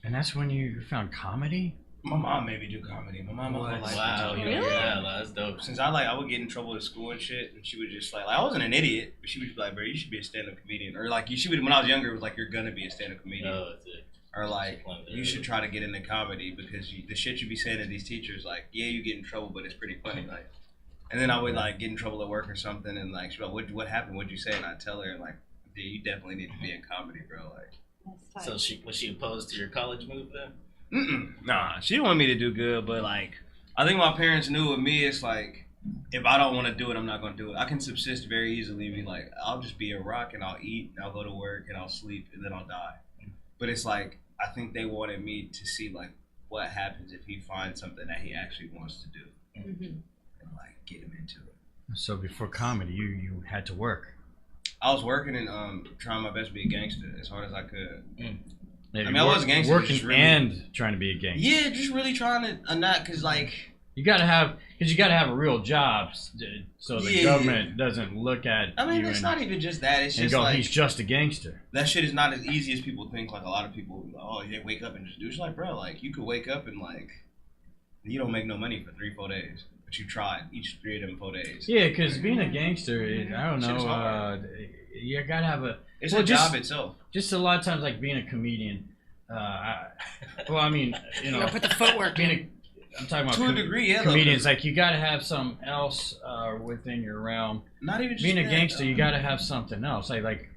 And that's when you found comedy? My mom made me do comedy. My mom What? was like, Wow, Really? yeah, that's dope. since I would get in trouble at school and shit, and she would just like I wasn't an idiot, but she would be like, bro, you should be a stand-up comedian, or like she would when I was younger, it was like you're gonna be a stand-up comedian, No, that's it. or like you should try to get into comedy because the shit you be saying to these teachers, like yeah, you get in trouble, but it's pretty funny, like. And then I would like get in trouble at work or something, and like she'd be like, what happened? What'd you say? And I'd tell her like, dude, you definitely need to be in comedy, bro, like. That's So tight. was she opposed to your college move then? Nah, she didn't want me to do good, but like, I think my parents knew with me, it's like, if I don't want to do it, I'm not going to do it. I can subsist very easily and be like, I'll just be a rock and I'll eat and I'll go to work and I'll sleep and then I'll die. But it's like, I think they wanted me to see like what happens if he finds something that he actually wants to do Mhm. and like get him into it. So before comedy, you had to work. I was working and trying my best to be a gangster as hard as I could. I mean, I was a gangster, working just really- and trying to be a gangster. Yeah, just really trying to not because like. You gotta have a real job, so the Yeah. government doesn't look at I mean, you it's and, not even just that. It's and just go, like he's just a gangster. that shit is not as easy as people think. Like a lot of people, oh, they wake up and just do. It's like, bro, like you could wake up and like you don't make no money for 3-4 days, but you tried each 3 of them 4 days. Yeah, because being a gangster, I don't Shit is know. hard. You gotta have a. It's Well, a just- job itself. Just a lot of times, like being a comedian. I mean, you You know, gotta put the footwork in. I'm talking about To a degree, yeah. though, comedians. Like you gotta have something else within your realm. not even just Being a that, gangster, you gotta have something else. Like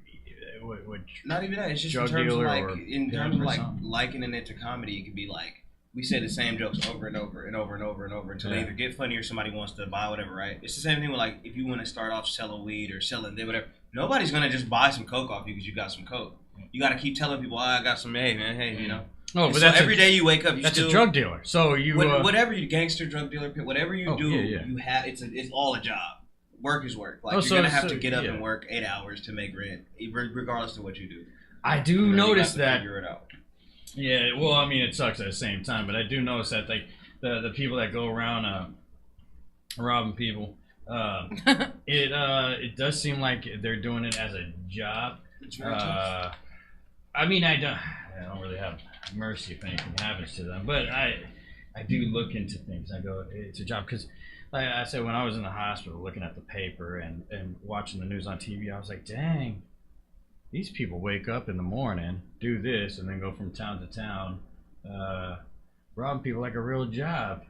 what Not even that. It's just in drug terms of dealer like or in pimp terms of or like something. likening it to comedy. It could be like we say the same jokes over and over and over and over and over until they Yeah. either get funny or somebody wants to buy whatever. Right? It's the same thing with like if you want to start off selling weed or selling whatever. Nobody's gonna just buy some coke off you because you got some coke. You got to keep telling people, I got some, hey man, hey, you know. Oh, And but so that's every day you wake up, you that's still a drug dealer. So you whatever you gangster, drug dealer, whatever you Oh, do, yeah. you have it's all a job. Work is work. Like Oh, you're so- gonna have so- to get up yeah. and work 8 hours to make rent, regardless of what you do. I do And then you notice have to that. figure it out. Yeah, well, I mean, it sucks at the same time, but I do notice that like the people that go around robbing people, it does seem like they're doing it as a job. It's very tough. I mean, I don't really have mercy if anything happens to them, but I do look into things. I go, it's a job because, like I said, when I was in the hospital, looking at the paper and watching the news on TV, I was like, dang, these people wake up in the morning, do this, and then go from town to town, robbing people like a real job.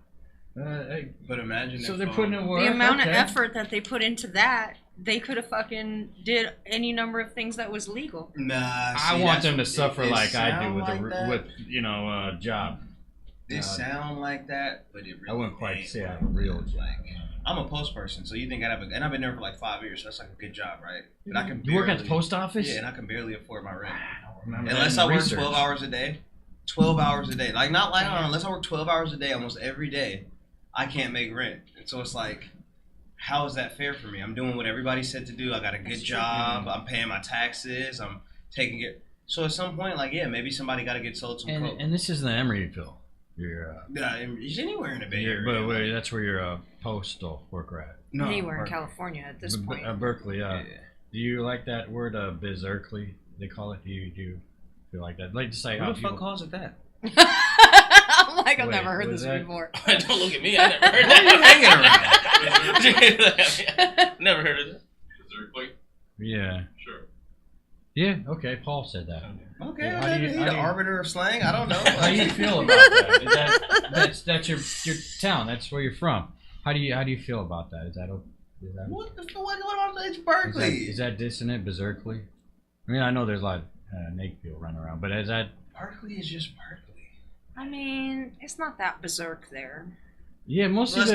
But imagine So if, they're putting in work. The amount okay. of effort that they put into that, they could have fucking did any number of things that was legal. Nah, I see, want that's- them to suffer it like I do sound with like that. with job. It sound like that, but it really I wouldn't quite ain't, say I have bro. a real Like, job. I'm a post person, so you think I'd have and I've been there for like 5 years, so that's like a good job, right? And I can You work at the barely- post office? Yeah, and I can barely afford my rent. I don't remember Unless that I in work research. 12 hours a day. 12 hours a day. Like, not lying on, unless I work 12 hours a day almost every day, I can't make rent. And so it's like, how is that fair for me? I'm doing what everybody said to do. I got a good That's true. job. I'm paying my taxes. I'm taking it. So at some point, like, yeah, maybe somebody got to get sold some coke. And this is the Emeryville. You're, Yeah, it's anywhere in the Bay you're Area. but wait, that's where your postal worker at. No, Anywhere in Berkeley. California at this point. Berkeley. Yeah. Do you like that word, berserkly? They call it. Do you feel like that? Like to say Who how the fuck people. calls it that? I'm like, I've Wait, never heard was this that- before. Don't look at me. I never heard that. Never heard of that. Is there a quick? Yeah. Sure. Yeah. Okay. Paul said that. Okay, How do you- he's how the do you- arbiter of slang. I don't know. How do you feel about that? That's your town. That's where you're from. How do you feel about that? Is that What about it's Berkeley? is that dissonant, berserkly? I mean, I know there's a lot of naked people running around, but is that? Berkeley is just Berkeley. I mean, it's not that berserk there. Yeah, most of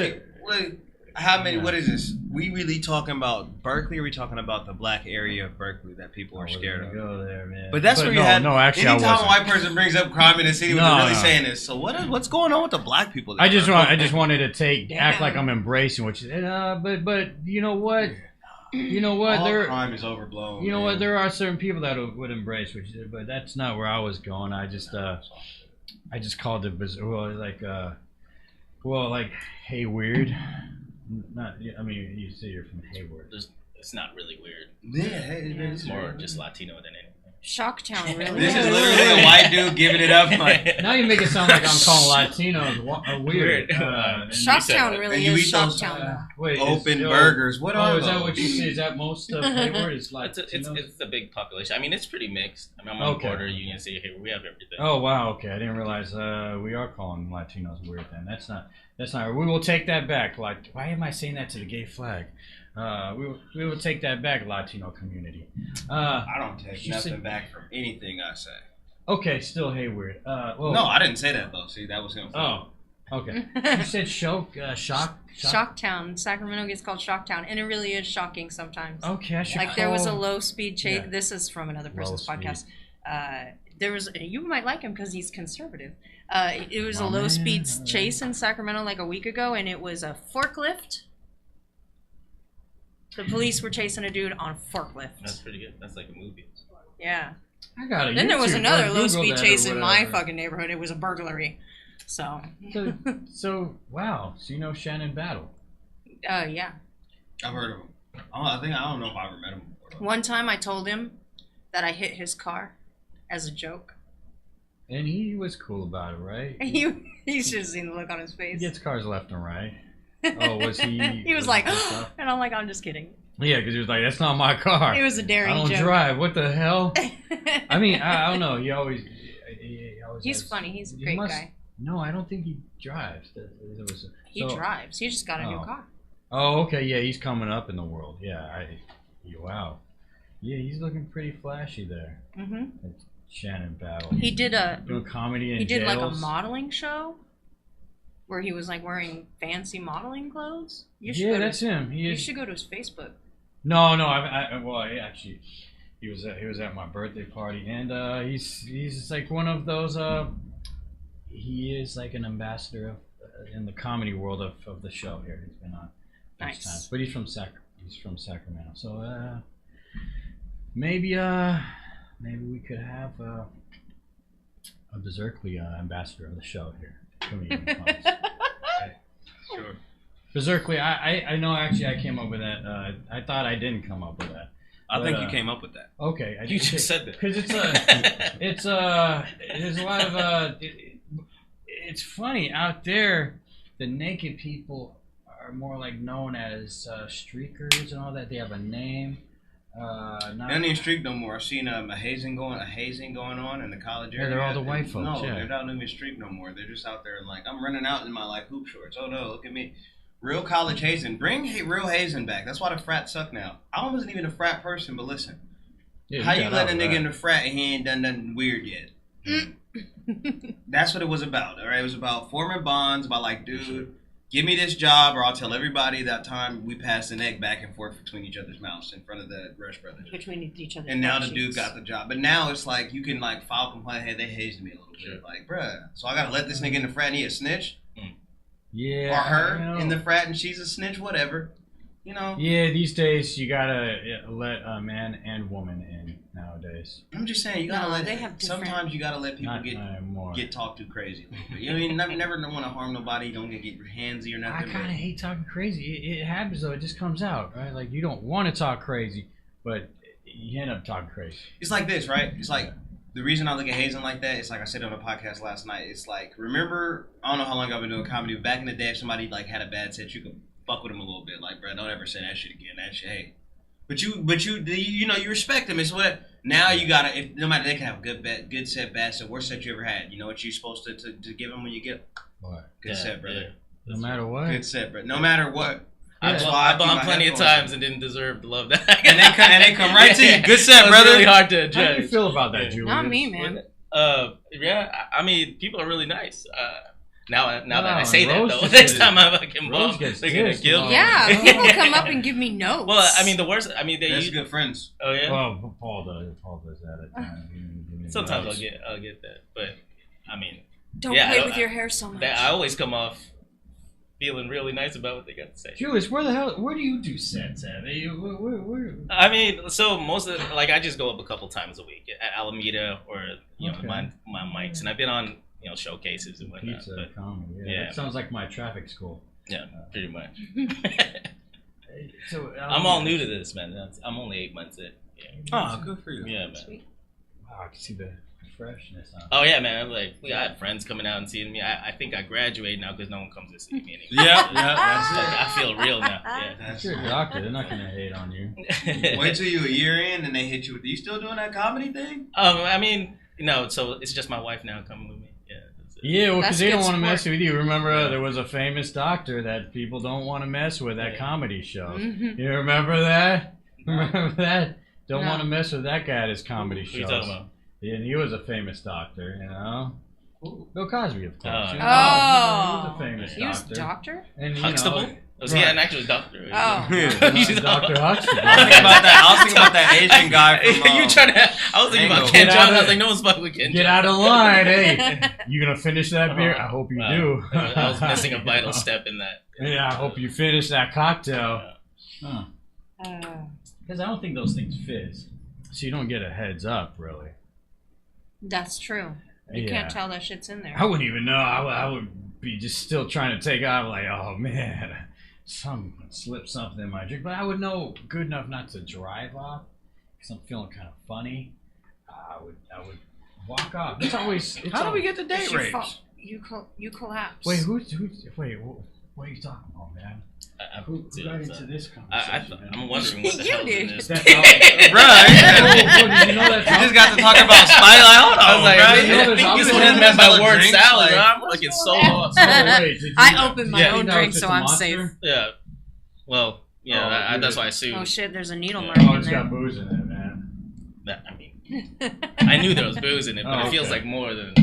How many? Yeah. What is this? We really talking about Berkeley? Or are we talking about the black area of Berkeley that people are scared of? Go there, man. But that's where you no, had. no, actually, I anytime a wasn't. white person brings up crime in the city, what No, they're really no. saying is, so what's going on with the black people? There? I just wanted to act like I'm embracing what you said. But you know what? You know what? All crime is overblown. You know man. what? There are certain people that would embrace what you did, but that's not where I was going. I just called it like hey weird. Not. I mean, you say you're from Hayward. It's not really weird. Yeah, hey, It's more just Latino than anything. Shocktown, really. This is literally a white dude giving it up. Like, Now you make it sound like I'm calling Latinos weird. Shocktown really And you is eat those, Shocktown. Wait, open is- burgers. What are is those? that what you see? Is that most of Hayward is It's Latinos? it's a big population. I mean, it's pretty mixed. I mean, I'm on Okay. the border, Union City here. We have everything. Oh wow, okay. I didn't realize we are calling Latinos weird then. That's not we will take that back. Like why am I saying that to the gay flag? We will take that back, Latino community. I don't take You nothing said- back from anything I say. Okay, still Hayward. Well, No, I didn't say that though. See, that was him. Oh, okay. You said shock. Shocktown. Sacramento gets called Shocktown, and it really is shocking sometimes. Okay, I should Like there was a call- low speed chase. Yeah. This is from another person's Low podcast. There was you might like him because he's conservative. It was a Oh, low man. speed chase in Sacramento like a week ago, and it was a forklift. The police were chasing a dude on a forklift. That's pretty good. That's like a movie. Yeah. I got it. Then there was another low speed chase in my fucking. fucking neighborhood. It was a burglary. So. So wow. So you know Shannon Battle. Yeah. I've heard of him. I don't know if I ever met him before. One time I told him that I hit his car as a joke. And he was cool about it, right? He should have seen the look on his He face. gets cars left and right. Oh, was he? He was like, and I'm like, I'm just kidding. Yeah, because he was like, "That's not my car. It was a daring I don't joke. drive. What the hell?" I mean, I don't know. He always He's has- funny. He's a he great must- guy. No, I don't think he drives. He drives. He just got a new Oh. car. Oh, okay. Yeah, he's coming up in the world. Yeah, wow. Yeah, he's looking pretty flashy there. Hmm Shannon Battle. He did doing comedy in he did like a jails. modeling show where he was like wearing fancy modeling clothes. You should Yeah, go that's to, him. He You is. should go to his Facebook. No, actually, he was at my birthday party, and he's like one of those. He is like an ambassador of, in the comedy world of the show here. He's been on a few Nice. times, but he's from Sacramento. So maybe we could have a Berserkly ambassador of the show here. Comedian comics. Sure. Berserkly, I know actually I came up with that. I thought I didn't come up with that. I But, think you came up with that. Okay, I You did- just said that. because there's a lot of it's funny out there. The naked people are more like known as streakers and all that. They have a name. They don't even streak no more. I've seen a hazing going on in the college area. Yeah, they're all the white folks, No, yeah. they don't even streak no more. They're just out there and like, I'm running out in my like hoop shorts. Oh no, look at me. Real college hazing. Bring real hazing back. That's why the frats suck now. I wasn't even a frat person, but listen. Yeah, How you got let a out nigga right. in the frat and he ain't done nothing weird yet? That's what it was about, all right? It was about forming bonds, about like, dude, give me this job or I'll tell everybody that time we passed an egg back and forth between each other's mouths in front of the Rush brothers. Between each other. And now the dude got the job. But now it's like, you can like file complaint, hey, they hazed me a little bit. Sure. Like, bruh, so I gotta let this nigga in the frat and he a snitch? Yeah, Or her you know. in the frat and she's a snitch, whatever. You know? Yeah, these days you gotta let a man and woman in nowadays. I'm just saying, you gotta No, let, they have different- sometimes you gotta let people Not anymore. get talked to crazy. You know what I mean? Never want to harm nobody. You don't get your handsy or I nothing. kind of hate talking crazy. It happens though. It just comes out, right? Like you don't want to talk crazy, but you end up talking crazy. It's like this, right? It's like the reason I look at hazing like that. It's like I said on a podcast last night. It's like, remember, I don't know how long I've been doing comedy, but back in the day, if somebody like had a bad set, you could fuck with them a little bit. Like, bro, don't ever say that shit again. That shit, hey. But you know, you respect them. It's what Now you gotta. No matter, they can have good set, bad set, worst set you ever had. You know what you're supposed to give them when you get What? good set, brother. No matter what. Good set, brother. No matter what. I've gone plenty of times and didn't deserve to love that. And they come right to you. Good set, It's brother. really hard to How do you judge. feel about that, Julius? Not me, man. Yeah, I mean, people are really nice. Now that I Wow, say that, Rose though, just next gets- time I'm fucking Rose bummed, gets they're gonna pissed kill off. me. Yeah, people come up and give me notes. Well, I mean, the worst. I mean, they That's use. good friends. Oh yeah. Well, Paul does that at times. Sometimes I'll get that, but I mean, Don't yeah, play with your hair so much. I always come off feeling really nice about what they got to say. Julius, where do you do sets at? Where? I mean, so most of like I just go up a couple times a week at Alameda or Okay. my mics, and I've been on showcases and whatnot. Pizza But comedy. Yeah, yeah. that sounds like my traffic school. yeah, pretty much. So I'm all new to this, man. I'm only 8 months in. Yeah, Oh, good for you. yeah, man. Wow, I can see the freshness on. Oh yeah, man. Like I had friends coming out and seeing me. I think I graduated now because no one comes to see me anymore. Yeah, that's I feel real now. Yeah. If you're a doctor, they're not gonna hate on you. it. Wait till you a year in and they hit you with. You still doing that comedy thing? I mean, no. So it's just my wife now coming with me. Yeah. That's it. Yeah, well, because That's they don't good want to mess sport. with you. Remember, Yeah. there was a famous doctor that people don't want to mess with at Yeah. comedy shows. Mhm. You remember that? Remember that? Don't No. want to mess with that guy at his comedy What are you shows. talking about? Yeah, and he was a famous doctor, you know. Bill Cosby, of course. Oh. you know. Oh. He was a famous He was doctor. doctor? And, you Huxtable? know, Was he an actual doctor? Oh. You know? Dr. Huxtable. I was thinking about that. I was thinking about that Asian guy from. you trying to? I was thinking about Hangover. Ken Get out John. I of was it. like, no one's fucking with Ken Get John. out of line, hey. You gonna finish that beer? I hope you Wow. do. I was missing a vital step in that. Yeah, I hope you finish that cocktail. Yeah. Because I don't think those things fizz. So you don't get a heads up, really. That's true. You Yeah. can't tell that shit's in there. I wouldn't even know. I would be just still trying to take out, like, oh man, someone slipped something in my drink. But I would know good enough not to drive off because I'm feeling kind of funny. I would walk off. It's always. It's How do we always- get to date It's your rapes? fault. You collapse. Wait, who's wait? What are you talking about, man? Who got into this conversation? I'm wondering what the You hell's did. in this. That's all. Bruh, Did you know that? you just got to talk about Spike. Like, hold on, I was like, bruh. I you know think there's this always is one meant by selling word drinks, salad. like- I'm looking so lost. Wait, did you I know- opened my you own think that drink, was just so a I'm monster? safe. Yeah. Well, yeah, Oh, that's good. why I assumed. Oh shit, there's a needle Yeah. mark Oh, in it's there. got booze in it, man. I mean, I knew there was booze in it, but Oh, it feels okay. like more than.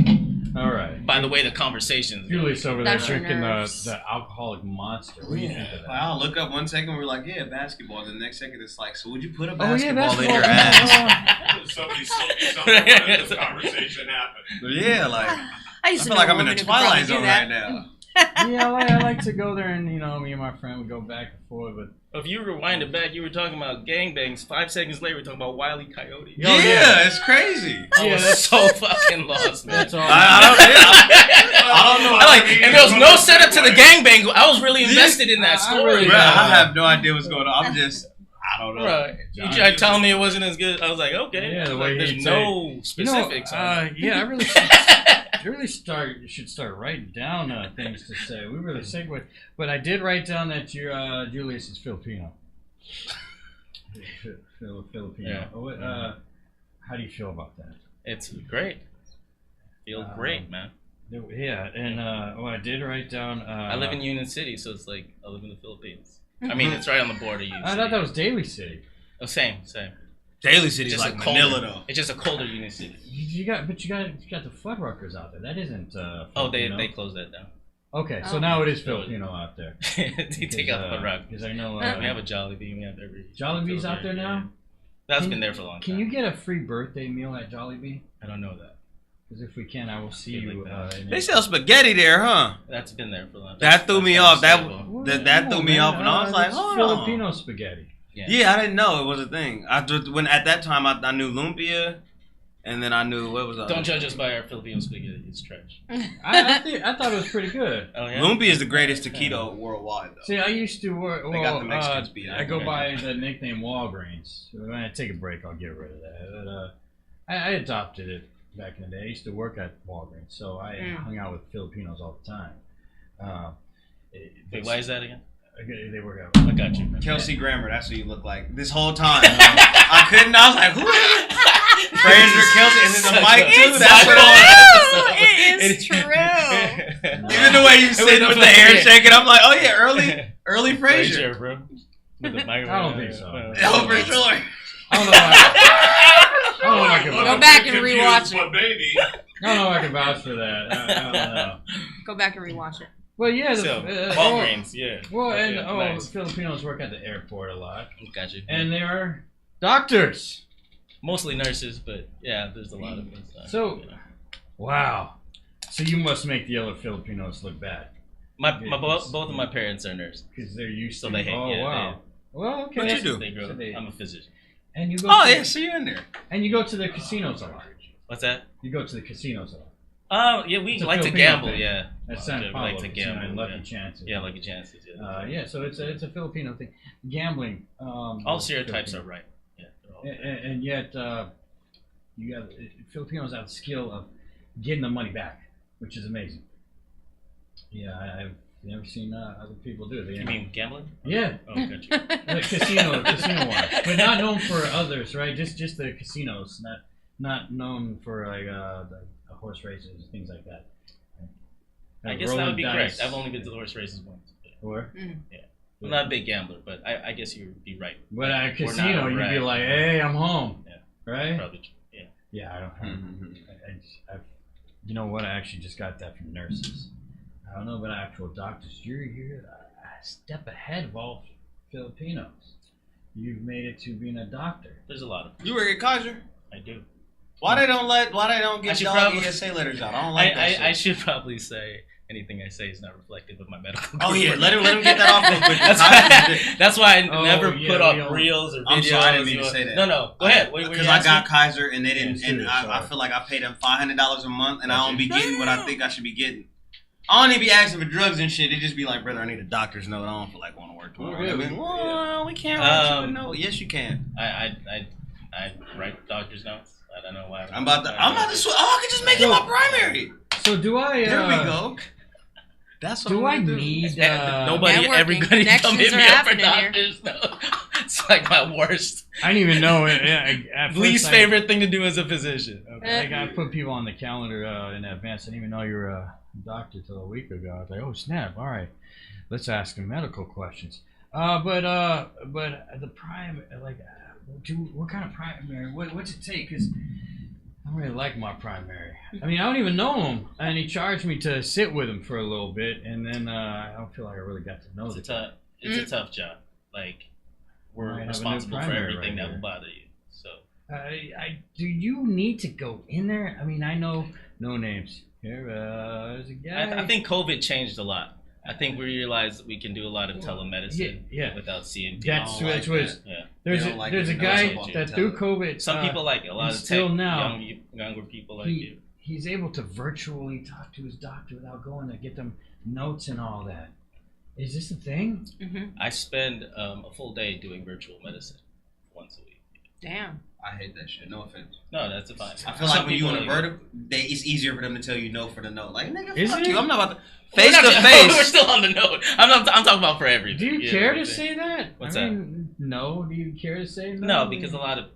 All right. By the way, the conversations. Julius over there That's your drinking nerves. the alcoholic monster. What do you think of that? I'll look up 1 second. We're like, yeah, basketball. The next second, it's like, so would you put a Oh, yeah, basketball in your basketball. ass? Somebody slipped me something when this conversation happened. Yeah, like I I used to feel know like a I'm in woman the who could probably Twilight do Zone that. right now. Yeah, I like to go there and, me and my friend would go back and forth. But If you rewind it back, you were talking about gangbangs. 5 seconds later, we're talking about Wile E. Coyote. Oh, Yeah, yeah. it's crazy. I Yeah, was that's- so fucking lost, man. that's all. I don't know. I like, and there was no setup to the gangbang. I was really invested in that I story. really- Bruh, I have no idea what's going on. I'm just, I don't know. Right. You tried telling me it wasn't as good. I was like, okay. Yeah, the Like, way there's he'd no specifics. on yeah, I really should start writing down things to say. We really segue, but I did write down that Julius is Filipino. Filipino. Yeah. How do you feel about that? It's great. Feel great, man. Yeah, and I did write down. I live in Union City, so it's like I live in the Philippines. I mean, it's right on the border. Union I City. thought that was Daly City. Oh, same. Daly City's Just like a colder, Manila, though. It's just a colder Union City. You got the Fuddruckers out there. That isn't. Oh, Filipino. they closed that down. Okay, so Oh. now it is Filipino out there. They take out the rock. Because I know We have a Jollibee. We have every. Jollibee's out there now. That's Can- been there for a long time. Can you get a free birthday meal at Jollibee? I don't know that. Because if we can, I will see Yeah, you. like that. in They it. sell spaghetti there, huh? That's been there for a long time. That threw me off. That threw No, me man, off, and I was like, it's hold Filipino on. spaghetti. Yeah, I didn't know it was a thing. When at that time I knew lumpia, and then I knew what was that? Don't judge us by our Filipino spaghetti. It's trash. I thought it was pretty good. Oh yeah. Lumpia is the greatest taquito worldwide, though. See, I used to work. They got the Mexicans beat up. I go by the nickname Walgreens. When I take a break, I'll get rid of that. But, I adopted it back in the day. I used to work at Walgreens, so I hung out with Filipinos all the time. Wait, why is that again? They work out. I got you. Kelsey Grammer, that's what you look like this whole time. I couldn't. I was like, who is it? Fraser kills it, and then the mic too. It's That's true. what It is true. Even the way you sit with the hair shaking, I'm like, oh yeah, early Fraser. Fraser, bro. With the microphone. I don't think so. Oh, for sure. I don't know. I don't know if I can Go vouch. back and rewatch it. But baby. I don't know if I can vouch for that. I don't know. Go back and rewatch it. Well, yeah. So, Walgreens, yeah. Well, and Yeah, nice. Filipinos work at the airport a lot, Got you. and they are doctors. Mostly nurses, but yeah, there's a lot of them. So- you know. Wow. So you must make the other Filipinos look bad both of my parents are nurses. because they're used So to. they hate. Oh yeah, wow. Well, okay. What you do? They grow So up. they- I'm a physician. And you go. Oh to, yeah, so you're in there. And you go to the casinos a lot. What's that? You go to the casinos a lot. Oh yeah, we It's a like to Filipino gamble. thing. Yeah, That's Yeah, San we Paulo. like to gamble. Lucky Yeah. chances. Yeah, lucky chances. Yeah. Yeah. So it's a Filipino thing. Gambling. All stereotypes are right. Yeah. they're all right. And yet, you have Filipinos have the skill of getting the money back, which is amazing. Yeah, I've never seen other people do it. You mean gambling? Yeah, Oh, got you. like casino wise, but not known for others, right? Just the casinos, not known for like the horse races, things like that. I guess that would be correct. I've only been to the horse races once. Or, I'm not a big gambler, but I guess you would be right. but at a We're not casino, you'd be right. like, "Hey, I'm home," Yeah. right? Probably. Yeah. Yeah, I don't. Mhm. I've, you know what? I actually just got that from nurses. I don't know about actual doctors. You're a step ahead of all Filipinos. You've made it to being a doctor. There's a lot of. You work at Kaiser? I do. Why they don't get should dog probably- ESA letters out? I don't like that shit. I should probably say anything I say is not reflective of my medical Oh yeah, career. let him get that off real quick. That's why I Oh, never yeah, put we up don't- reels or videos. I'm sorry, I didn't mean to say that. No, go ahead. What were you Because I got asking? Kaiser and they didn't, Yeah, and serious, I sorry. feel like I pay them $500 a month, and I Gotcha. don't be getting what I think I should be getting. I don't even be asking for drugs and shit. They just be like, brother, I need a doctor's note. I don't feel like going to work tomorrow. really? I mean, well, we can't write you a note. Yes, you can. I write doctor's notes. I don't know why. I'm about to. Oh, I could just make it my primary. So do I? There we go. That's what Do I I'm gonna need? Nobody, Networking. everybody come hit Connections me are up for happening here. doctors. No. It's like my worst, I didn't even know it. Yeah, at least first favorite thing to do as a physician. I put people on the calendar in advance. I didn't even know you were a doctor till a week ago. I was like, oh snap! All right, let's ask him medical questions. But the prime, what kind of primary? What's it take? Because I don't really like my primary. I mean, I don't even know him, and he charged me to sit with him for a little bit, and then I don't feel like I really got to know It's the a tough job. Like Might we're have a new responsible for primary everything right that will here. bother you. So do you need to go in there? I mean, I know no names. Here, there's a guy. I think COVID changed a lot. I think we realized we can do a lot of telemedicine yeah. without seeing people. That's don't like which was. Yeah. There's They a, don't like there's it. a They don't guy like that it. through COVID. Some people like it. A lot and of still tech, now, younger people like you. he's able to virtually talk to his doctor without going to get them notes and all that. Is this a thing? Mm-hmm. I spend a full day doing virtual medicine once a week. Damn. I hate that shit. No offense. No, that's fine. I feel like when you in a vertical, it's easier for them to tell you no for the no. Like nigga, Is fuck it? you. I'm not about to We're face not- to We're face. still on the note. I'm talking about for everything. Do you know care what to I'm saying? say that? What's I that? mean, no. Do you care to say no? No, because a lot of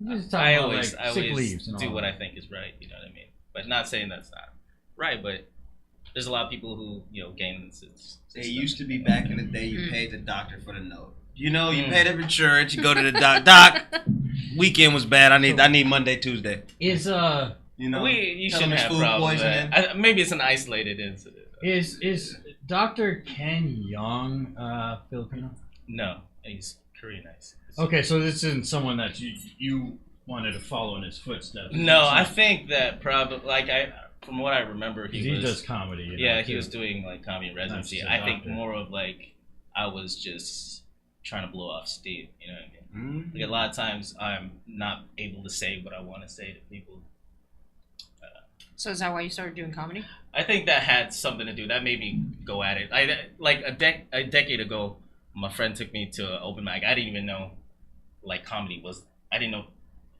You just talk I about, always like, sick leaves and do all what that. I think is right. You know what I mean? But not saying that's not right. But there's a lot of people who gain this. It used to be back in the day you paid the doctor for the note. You know, you Mm. paid for insurance, you go to the doc. Weekend was bad. I need Monday, Tuesday. Is You know, you tell them shouldn't it's have food problems. poisoning. Maybe it's an isolated incident. is Dr. Ken Young Filipino? No, he's Korean. Okay, so this isn't someone that you wanted to follow in his footsteps. No, I think that probably from what I remember, he does comedy. You know, Yeah, he too. was doing like comedy residency. just a I think doctor. more of like I was just trying to blow off steam. You know what I mean? Mm. Like a lot of times I'm not able to say what I want to say to people. So is that why you started doing comedy? I think that had something to do. That made me go at it. Like a decade ago, my friend took me to an open mic. I didn't even know like comedy was. I didn't know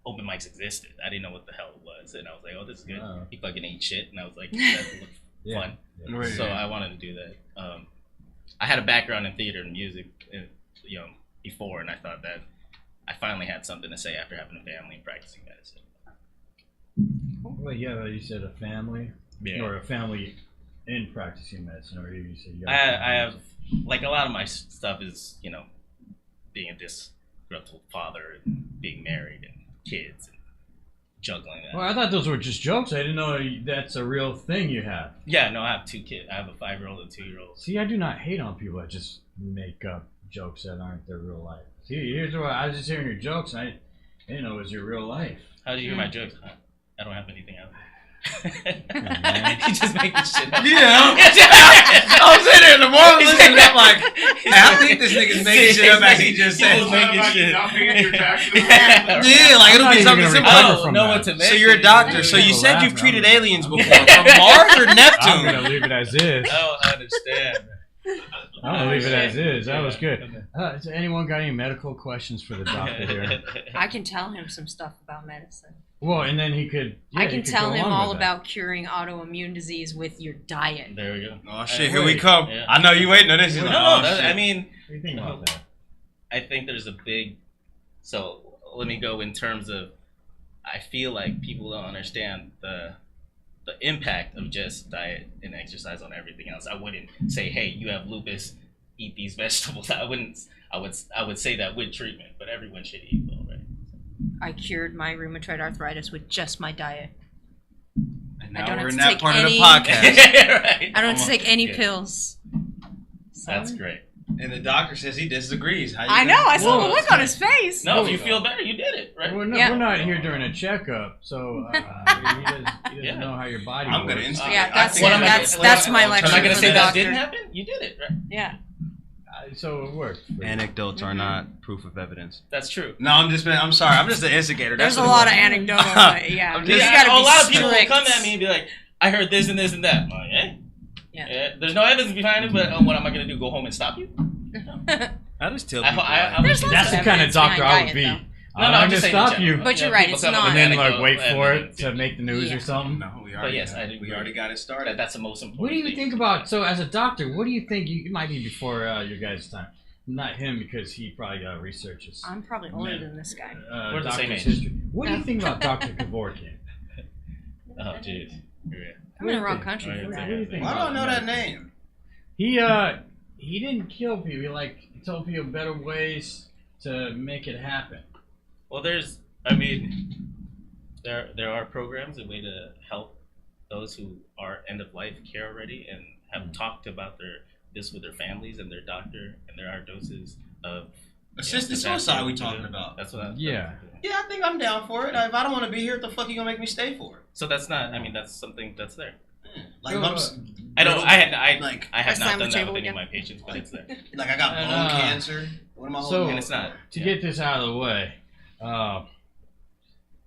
open mics existed. I didn't know what the hell it was, and I was like, "Oh, this is good." Wow. He fucking ate shit, and I was like, "That looks Yeah. fun." Right. So I wanted to do that. I had a background in theater and music, before, and I thought that I finally had something to say after having a family and practicing medicine. Well, yeah, you said a family, or a family in practicing medicine, or you said you I have, like, a lot of my stuff is, being a disgruntled father and being married and kids and juggling that. Well, I thought those were just jokes. I didn't know that's a real thing you have. Yeah, no, I have 2 kids. I have a 5-year-old and a 2-year-old. See, I do not hate on people that just make up jokes that aren't their real life. See, here's what I was just hearing your jokes, and I didn't know it was your real life. How do you hear my jokes? I don't have anything else. Man. You just make this shit up. Yeah. I was sitting there in the morning listening, I'm like, I think this nigga's making shit up as he just said. He's making shit. Not paying your taxes. Yeah, like it'll I'm be not something even simple. gonna recover Oh, from know that. what to make. So you're a doctor. So you said you've treated aliens before. From Mars or I'm Neptune? gonna leave it as is. I don't understand. I'm gonna leave it as is. That was good. Has anyone got any medical questions for the doctor here? I can tell him some stuff about medicine. Well, and then he could. Yeah, I he can could tell go him along all with that. about curing autoimmune disease with your diet. There we go. Oh shit, Hey, here we wait. come. Yeah. I know you waiting on this. He's No, like, oh, that, shit. I mean, What do you think about that? I think there's a big. So let me go in terms of. I feel like people don't understand the impact of just diet and exercise on everything else. I wouldn't say, hey, you have lupus, eat these vegetables. I wouldn't. I would say that with treatment, but everyone should eat well, right? I cured my rheumatoid arthritis with just my diet. And I now don't we're have in to that take part of the any- podcast. Right. I don't have to take any Good. pills. So- That's great. And the doctor says he disagrees. How you I gonna- know. I saw Whoa. the look on his face. No, if you feel better, you did it, right? We're not, Yeah. we're not here during a checkup, so he doesn't Yeah. know how your body I'm works. gonna instigate. Yeah, I that's think What am I that's gonna- that's my Am I lecture. Am I going to for say the that doctor. didn't happen? You did it, right? Yeah. So it worked. for you. Anecdotes are not proof of evidence. That's true. No, I'm sorry. I'm just the instigator. There's That's a what lot it of was. anecdotal, but yeah. I'm You just- gotta a be lot of people will strict. come at me and be like, I heard this and this and that. I'm like, eh? Yeah. There's no evidence behind it, but what am I going to do? Go home and stop you? I just tell I- people. I- like, There's lots That's of the kind of evidence doctor I behind would be. diet, No, I'm no, I'm gonna just saying stop in you, general. But you're Yeah, right, people it's come up not. with and then like anecdotal wait for it evidence. to make the news Yeah. or something. no, we But already, yes, I agree. we already got it started. That's the most important What do you thing. think about? So as a doctor, what do you think? You might be before your guys' time. Not him because he probably got researches. I'm probably older Yeah. than this guy. We're the same doctor's age. history. What do you think about Dr. Kevorkian? Oh, jeez. Yeah. I'm in the wrong What country Right, for do that. you think Why do I about know that medicine? name? He didn't kill people. He told people better ways to make it happen. Well, there are programs and way to help those who are end of life care already and have talked about this with their families and their doctor, and there are doses of Assisted suicide we talking about. That's what. Yeah. Yeah, I think I'm down for it. If I don't want to be here, what the fuck you gonna make me stay for? So that's not. I mean, that's something that's there. Like, if I'm s- I don't. I have Let's not slam the done that table with any of again. my patients, but it's there. like I got And, bone cancer. What am I so- holding? And it's not. To yeah. get this out of the way, I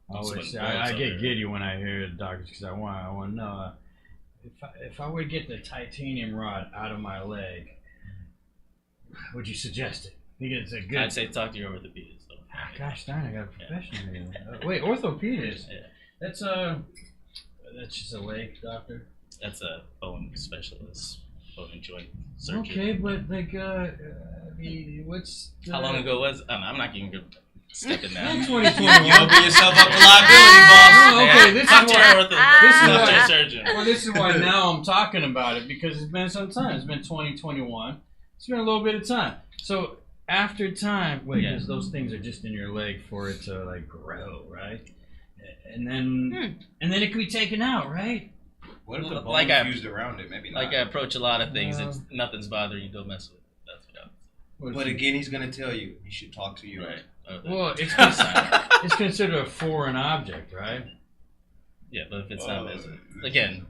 Sweating get bullets over giddy when I hear the doctors because I want to know if I would get the titanium rod out of my leg, would you suggest it? I think it's a good. I'd say talk to your orthopedist. Though. Ah, gosh darn, I got a professional here. Wait, orthopedist? Yeah. That's just a leg doctor. That's a bone specialist, bone and joint surgeon. Okay, but like, I mean, what's How long ago was? I'm not even gonna step in that. 2021. You open yourself up to liability, boss. Oh, okay, this Talk is to why. your orthopedist. This is Talk to why- your surgeon. Well, this is why now I'm talking about it because it's been some time. It's been 2021. It's been a little bit of time. So after time, wait, Yeah. because those things are just in your leg for it to like grow, right? And then it could be taken out, right? What if the bone Like I- fused around it? Maybe not. Like I approach a lot of things, it's nothing's bothering you. Don't mess with it. That's what I would But again, he's gonna tell you should talk to you. say. Right. Well, it's considered a foreign object, right? Yeah, but if it's not messing, again,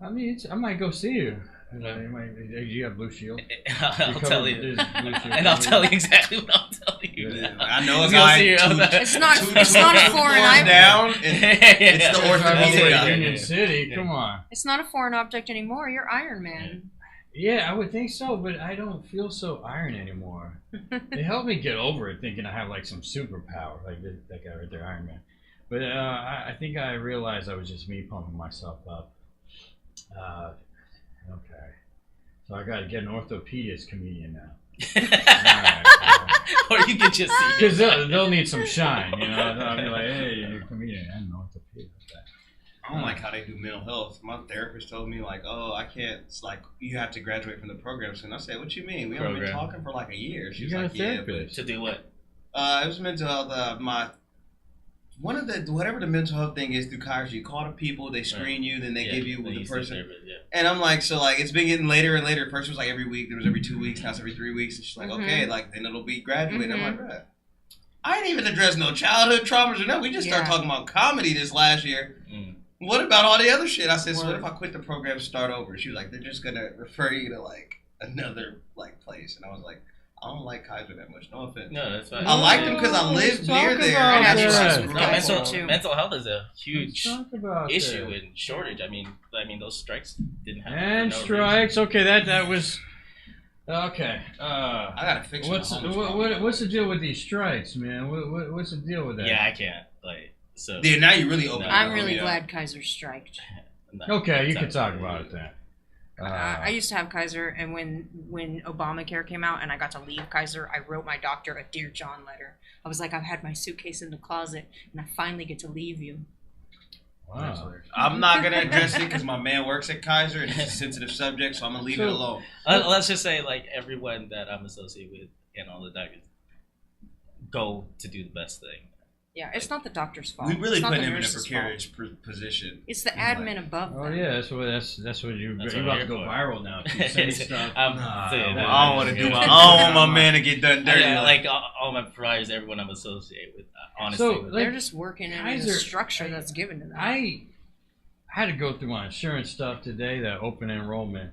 I mean, I might go see you. You have Blue Shield. I'll tell you, There's Blue Shield. and I'll tell you exactly what I'll tell you. Yeah, I know a He's gonna see guy. you on that. It's not. Two It's not a floors foreign object. down. And It's the If I was orthopedic in guy. Union City, come on. It's not a foreign object anymore. You're Iron Man. Yeah, I would think so, but I don't feel so iron anymore. It helped me get over it, thinking I have like some superpower, like that guy right there, Iron Man. But I think I realized I was just me pumping myself up. Okay, so I got to get an orthopedist comedian now. Or you can just see. Because they'll need some shine, you know. I'll be like, hey, you're a comedian. I don't know what the I don't like how they do mental health. My therapist told me like, oh, I can't. It's like you have to graduate from the program soon. I said, what you mean? We only been talking for like a year. She was like, yeah, but To do what? it was mental health. One of the whatever the mental health thing is through Kaiser, you call the people, they screen you, then they give you the person. And I'm like, so like it's been getting later and later. First it was like every week, there was every 2 weeks, now it's every 3 weeks. And she's like, okay, like then it'll be graduating. I'm like, bruh, I ain't even addressed no childhood traumas or nothing. We just started talking about comedy this last year. What about all the other shit? I said, so what if I quit the program and start over? She was like, they're just gonna refer you to like another like place. And I was like, I don't like Kaiser that much. No offense. No, that's fine. I liked him because I lived near there. And mental health is a huge issue and shortage. I mean, those strikes didn't happen. And for no strikes. reason. Okay, that was. Okay. I gotta fix what's the deal with these strikes, man? What's the deal with that? Yeah, I can't. Like, so. Yeah, now you really open. I'm really glad Kaiser striked. Okay, you can talk about it then. I used to have Kaiser, and when Obamacare came out and I got to leave Kaiser, I wrote my doctor a Dear John letter. I was like, I've had my suitcase in the closet, and I finally get to leave you. Wow. I'm not going to address it because my man works at Kaiser, and it's a sensitive subject, so I'm going to leave it alone. Let's just say, like, everyone that I'm associated with and all the doctors go to do the best thing. Yeah, it's not the doctor's fault. We really put him in a nurse's precarious position. It's the admin above them. Oh yeah, that's what you're about to go viral now. Keep saying stuff. I don't want to do my. I don't want my man to get done dirty. Yeah, like all my providers, everyone I'm associated with. Honestly, So, like, they're just working in a structure that's given to them. I had to go through my insurance stuff today. That open enrollment.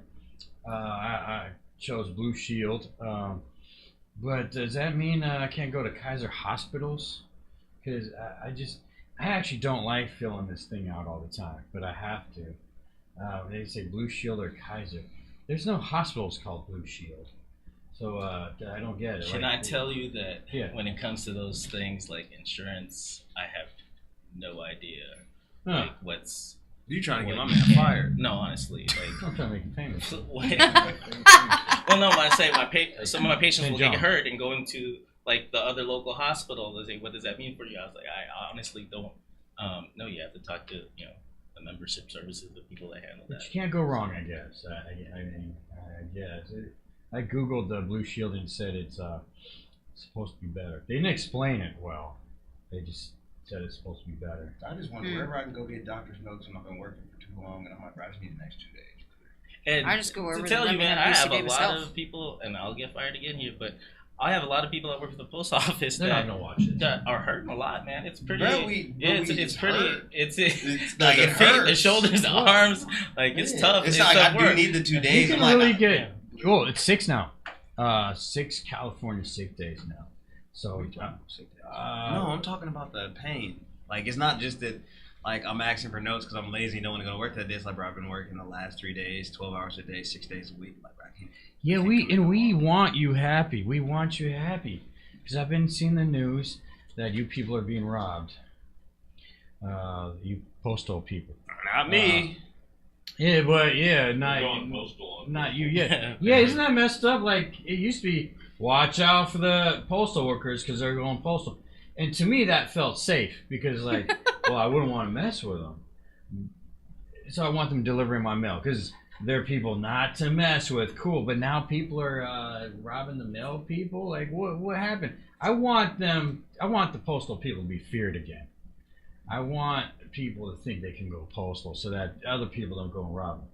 I chose Blue Shield. But does that mean I can't go to Kaiser hospitals? Because I actually don't like filling this thing out all the time, but I have to. They say Blue Shield or Kaiser. There's no hospitals called Blue Shield, so I don't get it. Can I tell you that when it comes to those things like insurance, I have no idea. Like what's. You trying to get my man fired? No, honestly. Like, I'm trying to make you famous. Well, no, when I say some of my patients will get hurt and go into like the other local hospital, they say, what does that mean for you? I was like, I honestly don't know. You have to talk to the membership services, the people that handle that. But you can't go wrong, I guess. I guess. I Googled the Blue Shield and said it's supposed to be better. They didn't explain it well. They just said it's supposed to be better. I just wonder wherever I can go get doctor's notes and I've been working for too long and I just need the next 2 days. And I just go wherever to tell you, man, I have a lot health. of people, and I'll get fired again here, but I have a lot of people that work for the post office They're not gonna watch it. that are hurting a lot, man. It's pretty. It's pretty. It's like the it feet, hurts. the shoulders, the arms. Like it's tough. It's tough like I work. do need the 2 days. You can really get. Oh, it's 6 now. 6 California sick days now. So. No, I'm talking about the pain. Like it's not just that. Like I'm asking for notes because I'm lazy, don't want to go to work that day. It's like, bro, I've been working the last 3 days, 12 hours a day, 6 days a week. Like, bro, I can't. Yeah, we want you happy. We want you happy because I've been seeing the news that you people are being robbed. You postal people. Not me. Yeah, but not you. Yeah, yeah. Isn't that messed up? Like it used to be. Watch out for the postal workers because they're going postal. And to me, that felt safe because, like, well, I wouldn't want to mess with them. So I want them delivering my mail because they're people not to mess with. Cool. But now people are robbing the mail people. Like, what happened? I want the postal people to be feared again. I want people to think they can go postal so that other people don't go and rob them.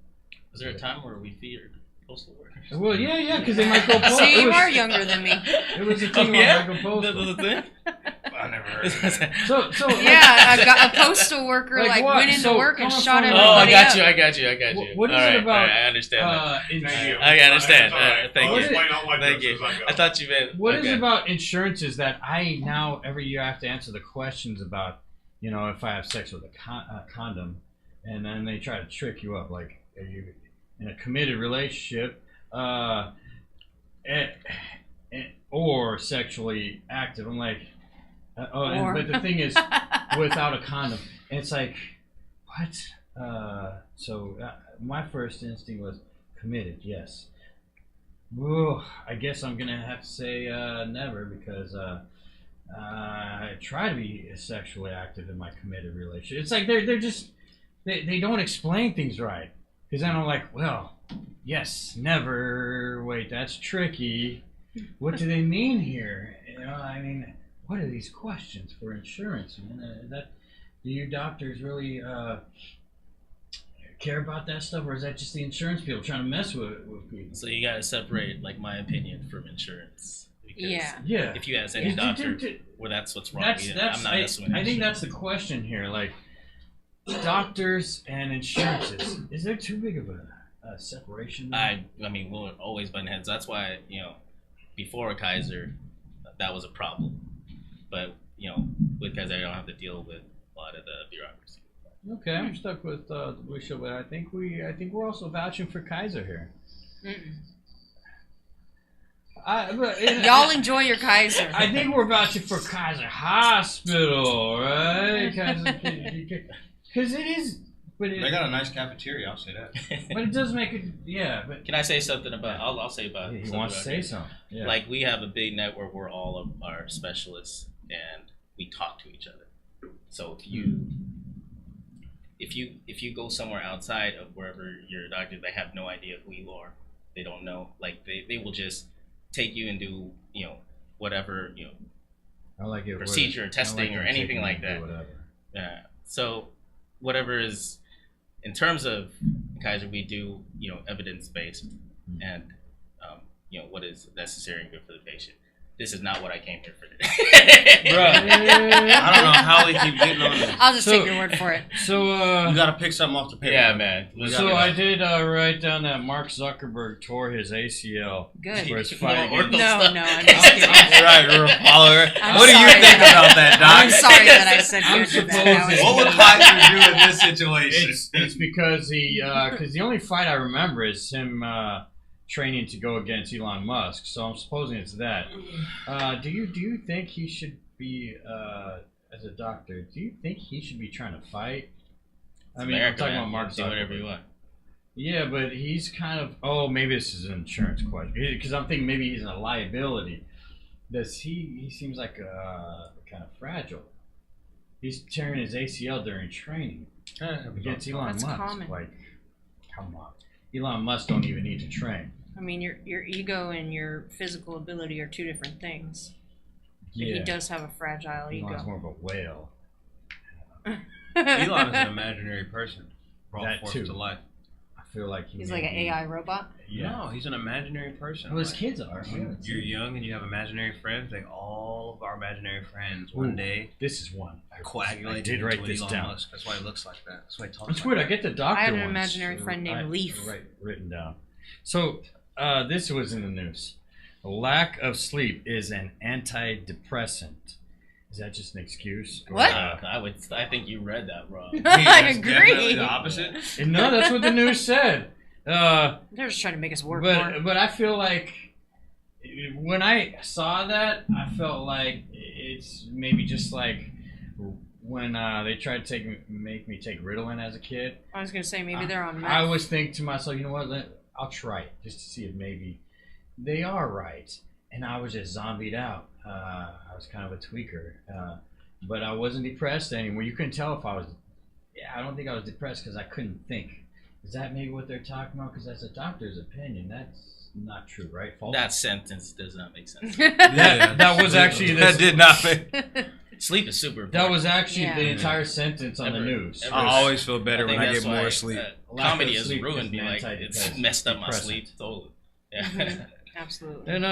Was there a time where we feared postal workers? Well, yeah, because they might go postal. See, you are younger than me. It was a thing where I go postal. That was a thing? I never heard of that. So yeah, a postal worker went into work and shot everybody I got up. you. What is it about? I understand that. Thank you. I understand. Thank Thank you. you. Thank you. I thought you meant. What is it about insurances that I now every year have to answer the questions about, if I have sex with a condom, and then they try to trick you up, like, are you in a committed relationship, or sexually active? I'm like, but the thing is, without a condom, and it's like, what? So my first instinct was committed, yes. Ooh, I guess I'm gonna have to say never because I try to be sexually active in my committed relationship. It's like they're just they don't explain things right. Because then I'm like, well, yes, never. Wait, that's tricky. What do they mean here? You know, I mean, what are these questions for insurance? Do you doctors really care about that stuff, or is that just the insurance people trying to mess with people? So you gotta separate, like, my opinion from insurance. Because Yeah. if you ask any doctor, well, that's what's wrong. I'm not messing with I think insurance. that's the question here. Like, doctors and insurances, is there too big of a separation there? I mean, we'll always butt heads. That's why, before Kaiser, that was a problem. But, with Kaiser, I don't have to deal with a lot of the bureaucracy. Okay, I'm stuck with the Blue Show, but I think we're also vouching for Kaiser here. Y'all enjoy your Kaiser. I think we're vouching for Kaiser Hospital, right? Because it is. But They got a nice cafeteria, I'll say that. But it does make it, yeah. But Can I say something about? I'll say about. he something wants to about say it. something. Yeah. Like, we have a big network where all of our specialists and we talk to each other. So if you go somewhere outside of wherever you're a doctor, they have no idea who you are. They don't know. Like, they will just take you and do whatever I like it. procedure, testing, or anything like that. Whatever. Yeah. So whatever is in terms of Kaiser, we do evidence based and what is necessary and good for the patient. This is not what I came here for today. Bro, I don't know how we keep getting on this. I'll just take your word for it. So You gotta pick something off the paper. Yeah, man. So I did write down that Mark Zuckerberg tore his ACL Good. for his More fight. ortho No, stuff. I'm just kidding. Right, we're a follower. I'm What do you sorry think about that, I'm Doc? sorry that I said I'm good to that. supposed- What would Kaiser do in this situation? It's because because the only fight I remember is him training to go against Elon Musk. So I'm supposing it's that. Do you think he should be as a doctor? Do you think he should be trying to fight? I mean, I'm talking about Mark Do whatever Zuckerberg. you want. Yeah, but he's kind of. Oh, maybe this is an insurance question because I'm thinking maybe he's a liability. Does he seems like kind of fragile. He's tearing his ACL during training against Elon That's Musk. common. Like, come on, Elon Musk don't even need to train. I mean, your ego and your physical ability are two different things. Yeah, He does have a fragile Elon's ego. more of a whale. Elon is an imaginary person brought That forth too. to life. I feel like He's like an AI robot. Yeah, No, he's an imaginary person. well, his Like, kids are. when Yeah, you're young and you have imaginary friends, like all of our imaginary friends one Ooh, day This is one. coagulate I did into write this Elon down. Musk. That's why he looks like that. That's why he talks It's like weird. that. I get the doctor. I had an ones. imaginary friend named Leaf. Written down. So this was in the news. A lack of sleep is an antidepressant. Is that just an excuse? Or, What? I think you read that wrong. I That's definitely agree. the opposite. no, that's what the news said. They're just trying to make us work more. But I feel like when I saw that, I felt like it's maybe just like when they tried to make me take Ritalin as a kid. I was gonna say maybe they're on meth. I always think to myself, you know what? I'll try it just to see if maybe they are right. And I was just zombied out. I was kind of a tweaker, but I wasn't depressed anymore. You couldn't tell if I was. Yeah, I don't think I was depressed because I couldn't think. Is that maybe what they're talking about? Because that's a doctor's opinion. That's not true, right? False. That sentence does not make sense. That was actually that did not make. Sleep is super important. That was actually Yeah. the entire sentence on the news. Ever- I always feel better think when I that's get more why, sleep. Lack Comedy of has sleep ruined is me. an Like, it's antidepressant. messed up my sleep totally. Yeah. Absolutely. And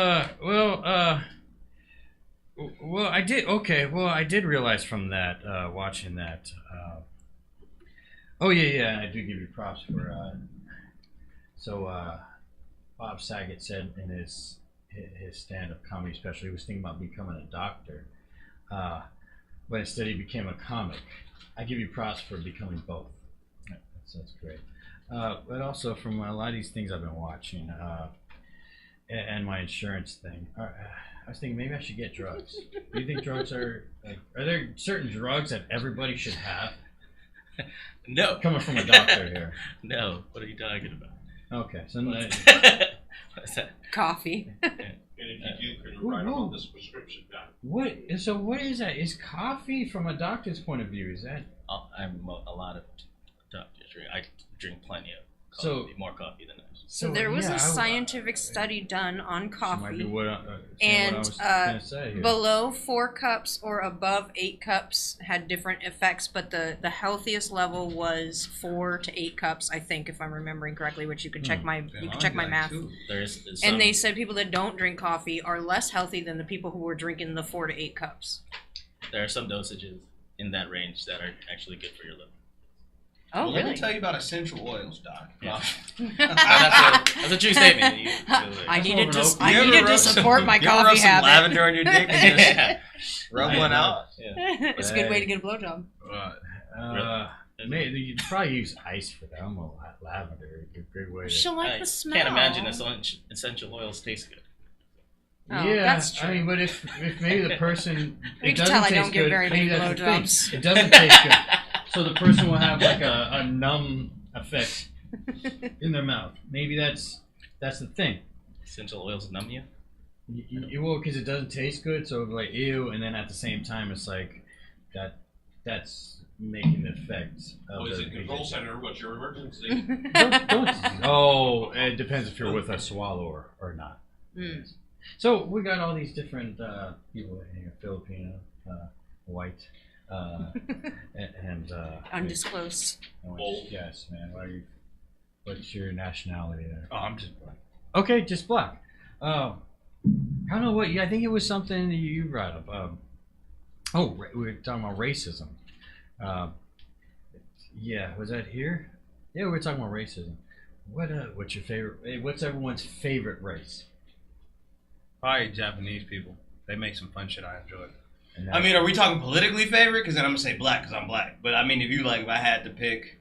well, I did. Okay, well, I did realize from that watching that. Oh yeah, I do give you props for. Bob Saget said in his stand-up comedy special he was thinking about becoming a doctor, but instead he became a comic. I give you props for becoming both. That's great. But also from a lot of these things I've been watching, and my insurance thing. I was thinking maybe I should get drugs. Do you think drugs are there certain drugs that everybody should have? No. Coming from a doctor here. No. What are you talking about? Okay, so What's that? Coffee. And if you do, can you write all this prescription down? what? So what is that? Is coffee from a doctor's point of view? Is that? I'm a lot of Dr. Dre. I drink plenty of So- coffee, more coffee than that. So there was a scientific study done on Might be coffee, what I and was gonna say here. below 4 cups or above 8 cups had different effects, but the healthiest level was 4 to 8 cups, I think, if I'm remembering correctly. Which you can check my math. There's And they said people that don't drink coffee are less healthy than the people who were drinking the 4 to 8 cups. there are some dosages in that range that are actually good for your liver. Oh, Well, really? Let me tell you about essential oils, Doc. Yeah. That's a true statement. I That's needed more to. of an I You ever needed to rub support my you ever coffee rub some habit. lavender on your dick and just rub one out? Yeah. It's a good way to get a blowjob. Maybe you probably use ice for that. I'm a lavender. A good way to. She'll like I the smell. can't imagine essential oils taste good. Oh, Yeah, that's true. I mean, but if maybe the person You it can doesn't tell I taste don't get good, very maybe many that's the thing. blowjobs. It doesn't taste good, so the person will have like a numb effect in their mouth. Maybe that's the thing. Essential oils numb you. You will, because it doesn't taste good, so it'll be like ew, and then at the same time it's like that's making the effect of Is the it control center? What's your emergency? Oh, it depends if you're with a swallower or not. Mm. So we got all these different people here: Filipino, white, and Undisclosed. yes, man. What's your nationality there? Oh, I'm just black. Okay, just black. I don't know what. I think it was something you brought up. We were talking about racism. Yeah, was that here? Yeah, we were talking about racism. What's your favorite? What's everyone's favorite race? Probably Japanese people. They make some fun shit I enjoy. And I mean, are we talking politically favorite? Because then I'm gonna say black because I'm black. But I mean, if I had to pick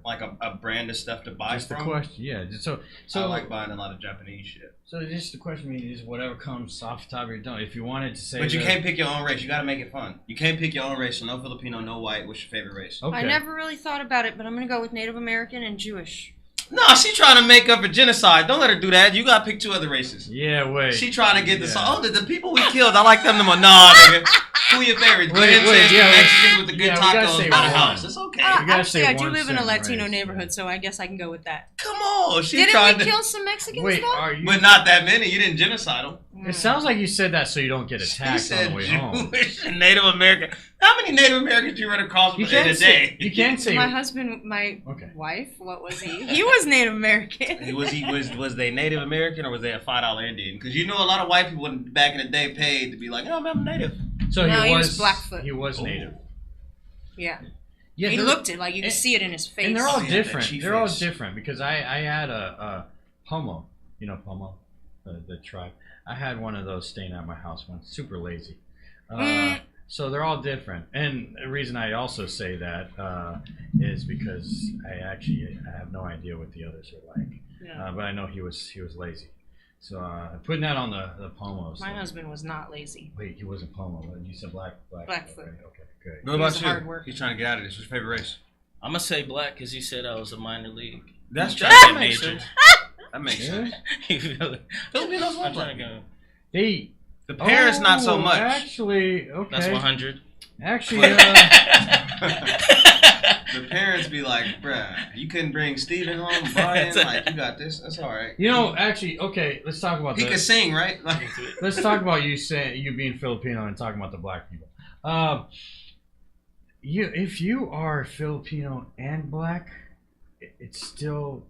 like a brand of stuff to buy just the from, question. Yeah. So I like buying a lot of Japanese shit. So just the question is whatever comes off the top of your tongue. If you wanted to say, But you can't pick your own race. You gotta make it fun. You can't pick your own race. So no Filipino, no white. What's your favorite race? Okay. I never really thought about it, but I'm gonna go with Native American and Jewish. No, she trying to make up a genocide. Don't let her do that. You gotta pick 2 other races. Yeah. Wait. She trying to get the Yeah. the people we killed. I like them the most. Nah, nigga. Who your favorite? Wait, Glenn says the yeah, Mexicans with the good yeah, we gotta tacos say by the one. house. It's okay. You gotta Actually, say I do one live in a certain Latino race, neighborhood, yeah. so I guess I can go with that. Come on, she Didn't tried we to. kill some Mexicans Wait. though? Are you? But not that many. You didn't genocide them. It sounds like you said that so you don't get She attacked on said the way home. Jewish and Native American. How many Native Americans do you run across You in can't a say. day? You can't say. My husband, my Okay. wife, what was he? He was Native American. Was they Native American or was they a $5 Indian? Because you know a lot of white people back in the day paid to be like, oh, I'm Native. So No, he he was was Blackfoot. He was native. Yeah. Yeah. He they're- looked it, like you could see it in his face. And they're all Oh, yeah, that different. chief They're all face. different because I had a Pomo. You know Pomo, the tribe. I had one of those staying at my house once. Super lazy. So they're all different. And the reason I also say that is because I have no idea what the others are like. Yeah. But I know he was lazy. So putting that on the Pomos. My husband was not lazy. Wait, he wasn't Pomo. You said Blackfoot. Blackfoot. Okay, good. What He about was a you? hard worker. He's trying to get out of this. What's your favorite race? I'm gonna say black because you said I was a minor league. That's trying that to get makes major. sense. That makes Yeah. sense. Filipinos I'm want trying black. to go. They The parents not so much. Actually, okay. That's 100. Actually, The parents be like, bruh, you couldn't bring Steven home, Brian, like, you got this. That's all right. you know, actually, okay. Let's talk about He can sing, right? Like, Let's talk about you being Filipino and talking about the black people. If you are Filipino and black, it's still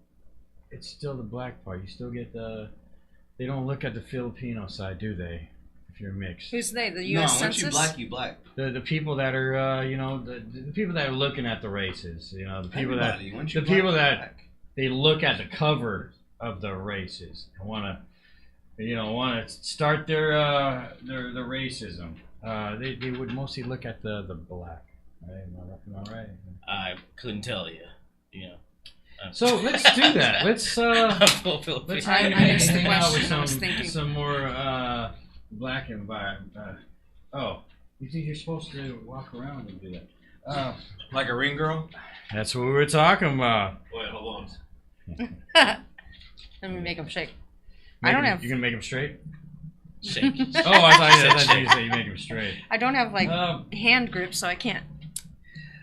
the black part. You still get they don't look at the Filipino side, do they? If you're mixed, Who's they? The no, U.S. once Census? you black, you black. the people that are the people that are looking at the races, the people Everybody, once you the black, people you that- black. they look at the cover of the races and want to start their racism. They would mostly look at the black. Right? Am I right? I couldn't tell you. So let's do that. Let's let's I hang missed the out with question. I was thinking. some more black environment. You think you're supposed to walk around and do that? Like a ring girl? That's what we were talking about. Wait, hold on. Let me make them shake. I don't have. You gonna make them straight? Shake. Oh, I thought you said you make them straight. I don't have like Um, hand grips, so I can't.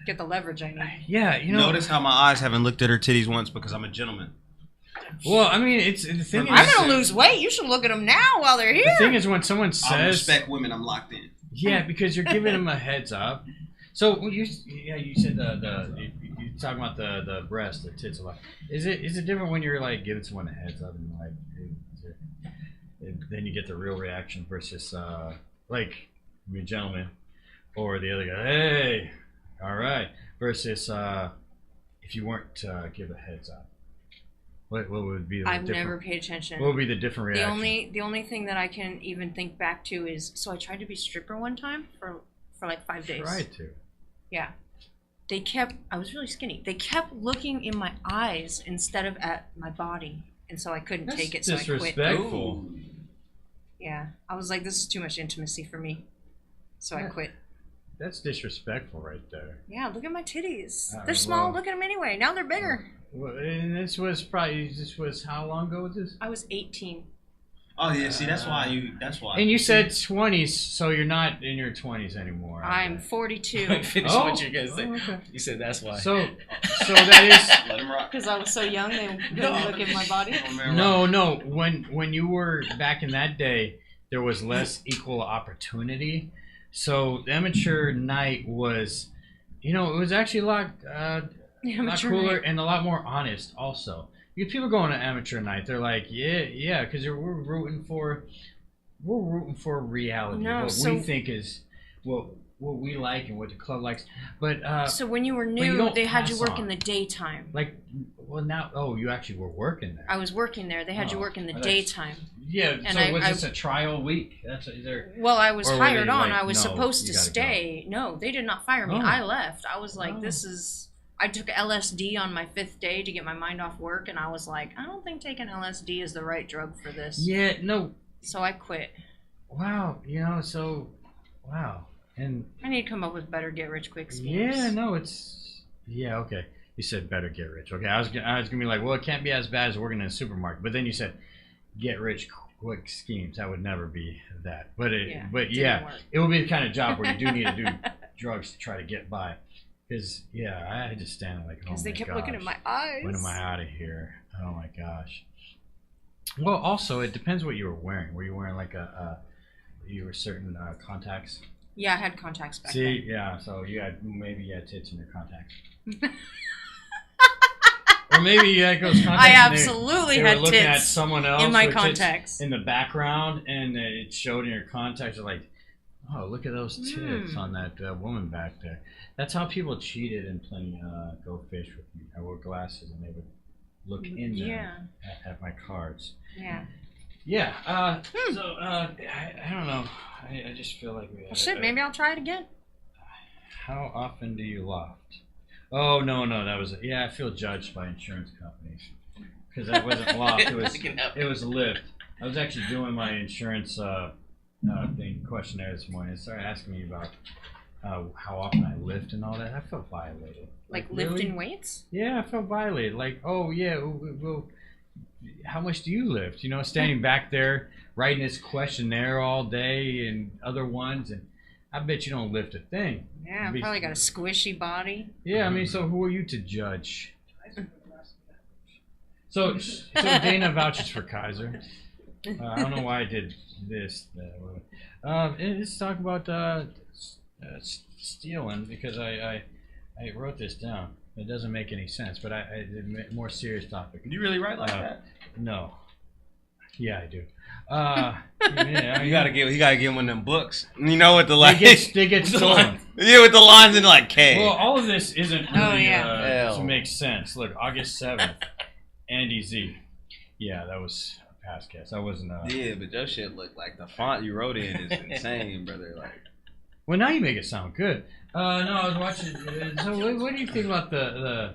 Get the leverage I need. Yeah, you know. Notice how my eyes haven't looked at her titties once because I'm a gentleman. Well, I mean, it's the thing. I'm is, gonna lose weight. You should look at them now while they're here. The thing is, when someone I says, respect women. I'm locked in. yeah, because you're giving them a heads up. So you said you talking about the breast, the tits a lot. Is it different when you're like giving someone a heads up and like then you get the real reaction versus like be a gentleman or the other guy, hey, all right, versus if you weren't to give a heads up. What would be the I've different, never paid attention. What would be the different reaction? The only thing that I can even think back to is, so I tried to be stripper one time for like 5 days. Tried to. Yeah. I was really skinny. They kept looking in my eyes instead of at my body. And so I couldn't take it, so I quit. Disrespectful. Yeah. I was like, this is too much intimacy for me. So I quit. That's disrespectful right there. Yeah, look at my titties. Oh, They're small. well. Look at them anyway. Now they're bigger. Well, and this was how long ago was this? I was 18. Oh yeah, see that's why. And you said 20s, so you're not in your 20s anymore. I'm 42. Finish Oh. what you're gonna say. Oh, okay. You said that's why. So that Let him rock. Because I was so young, they couldn't look at my body. is no. When you were back in that day, there was less equal opportunity. So the amateur night was, it was actually a lot cooler and a lot more honest. Also, people going to amateur night, they're like, yeah, because we're rooting for reality. No, what so- we think is what we like and what the club likes. But So when you were you new, don't they had you pass work on. in the daytime. You actually were working there. I was working there. They had you work in the that's- daytime. Yeah. And So was I- this a trial week? That's either. Well, I was Or were hired they on. like, I was "No, supposed you to gotta stay. No, they did not fire me. Oh. I left. I was like, Oh. I took LSD on my 5th day to get my mind off work, and I was like, I don't think taking LSD is the right drug for this. Yeah. No. So I quit. Wow. Wow. And I need to come up with better get-rich-quick schemes. yeah, no, okay. You said better get rich. Okay, I was gonna be like, well, it can't be as bad as working in a supermarket. But then you said get rich quick schemes. That would never be that. But didn't work. it would be the kind of job where you do need to do drugs to try to get by. Because I had to stand there like, oh my Because they kept looking at gosh, my eyes. when am I out of here? Oh my gosh. Well, also it depends what you were wearing. Were you wearing like you were certain contacts? Yeah, I had contacts back then. See, yeah. So maybe you had tits in your contacts. Or maybe you had those contacts. I and absolutely they were had looking at tits someone else in my with tits contacts. in the background, and it showed in your contacts. You're like, oh, look at those tits on that woman back there. That's how people cheated in playing Go Fish with me. I wore glasses, and they would look in there at my cards. Yeah. Yeah. So I don't know. I just feel like we. Well, shit, maybe I'll try it again. How often do you loft? Oh no, that was I feel judged by insurance companies because that wasn't loft. It was a lift. I was actually doing my insurance questionnaire this morning. They started asking me about how often I lift and all that. I felt violated. Like really? lifting weights? Yeah, I felt violated. Like, oh yeah, well, how much do you lift? Standing back there writing this questionnaire all day and other ones, and I bet you don't lift a thing. Yeah, I've probably got a squishy body. Yeah, I mean, so who are you to judge? So Dana vouches for Kaiser. I don't know why I did this. Let's talk about stealing because I wrote this down. It doesn't make any sense, but I more serious topic. You really write like that? No. Yeah, I do. Yeah, You gotta get one of them books. You know what the like? They get stolen. Yeah, with the lines in like K. Well, all of this isn't really Hell. to make sense. Look, August 7th, Andy Z. Yeah, that was a past cast. That wasn't. Yeah, but your shit looked like the font you wrote in is insane, brother. Like. Well, now you make it sound good. No, I was watching. So, what do you think about the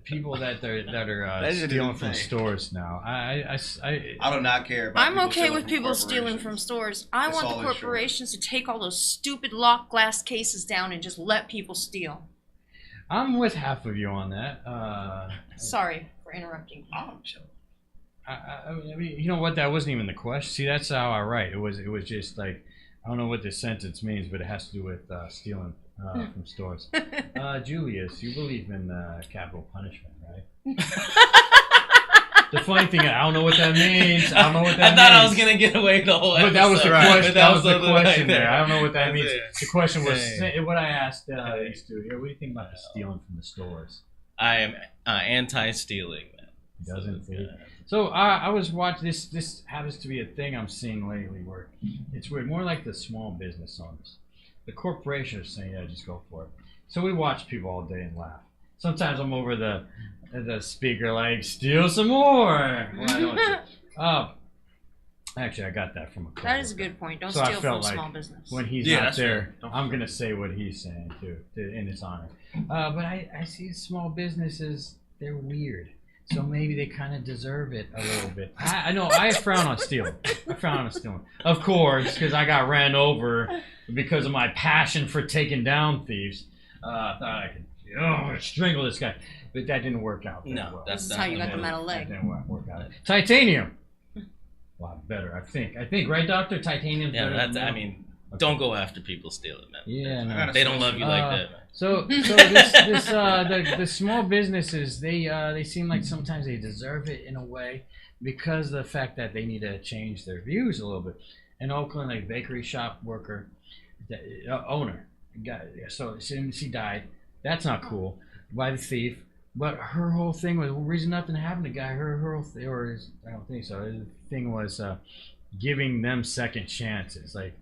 people that are stealing from stores now? I do not care about. I'm people okay stealing with from people stealing corporations. from stores. I It's want all the insurance. corporations to take all those stupid locked glass cases down and just let people steal. I'm with half of you on that. Sorry for interrupting. Oh, chill. I mean, you know what? That wasn't even the question. See, that's how I write. It was just like I don't know what this sentence means, but it has to do with stealing from stores. Julius, you believe in capital punishment, right? The funny thing, I don't know what that means. I don't know what that means. I thought I was gonna get away the whole episode. But that was the question. That was the question right there. I don't know what that means. it. The question was what I asked these two here. What do you think about the stealing from the stores? I am anti-stealing, man. He doesn't see. So I was watching this. This happens to be a thing I'm seeing lately, where it's weird. More like the small business owners. The corporation is saying, "Yeah, just go for it." So we watch people all day and laugh. Sometimes I'm over the speaker like, "Steal some more." Well, I don't actually, I got that from a coworker. That is a good point. Don't So I steal felt from like small business. When he's Yeah, not that's there, fair. I'm gonna say what he's saying too, in his honor. But I see small businesses, they're weird. So maybe they kind of deserve it a little bit. I know I frown on stealing. Of course, because I got ran over because of my passion for taking down thieves. I thought I could strangle this guy, but that didn't work out. No, well. that's This is not how you got the metal That leg. didn't work out. Titanium. A lot better, I think, right, Doctor? Titanium's Yeah, better that's. than I metal? mean, don't go after people stealing, man. Yeah, no. gotta They don't love you like that, man. So the small businesses, they seem like sometimes they deserve it in a way because of the fact that they need to change their views a little bit. In Oakland, like bakery shop worker, owner, so she died. That's not cool by the thief. But her whole thing was the reason nothing happened to the guy. Her whole thing, I don't think so. The thing was giving them second chances. Like,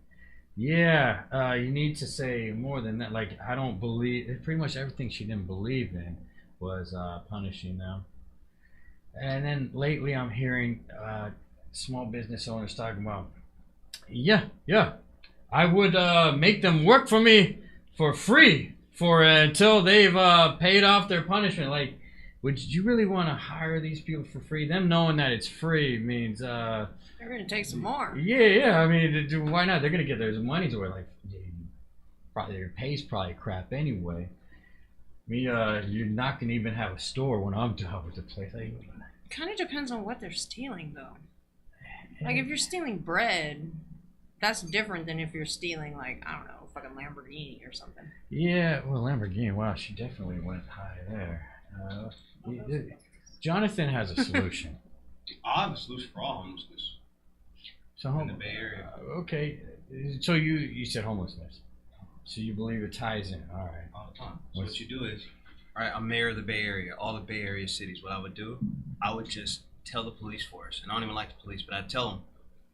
yeah, you need to say more than that. Like, I don't believe. Pretty much everything she didn't believe in was punishing them. And then lately, I'm hearing small business owners talking about, yeah, I would make them work for me for free until they've paid off their punishment. Like, would you really want to hire these people for free? Them knowing that it's free means They're gonna take some more. yeah. I mean, why not? They're gonna get their money's worth. Like, probably their pay's probably crap anyway. You're not gonna even have a store when I'm done with the place. Kind of depends on what they're stealing, though. Like, if you're stealing bread, that's different than if you're stealing, like, I don't know, fucking Lamborghini or something. Yeah, well, Lamborghini. Wow, she definitely went high there. Jonathan has a solution. I have a solution for all homelessness So in the Bay Area. Okay, so you said homelessness. So you believe it ties in. All right. All the time. So what you do is, all right, I'm mayor of the Bay Area, all the Bay Area cities. What I would do, I would just tell the police force, and I don't even like the police, but I'd tell them,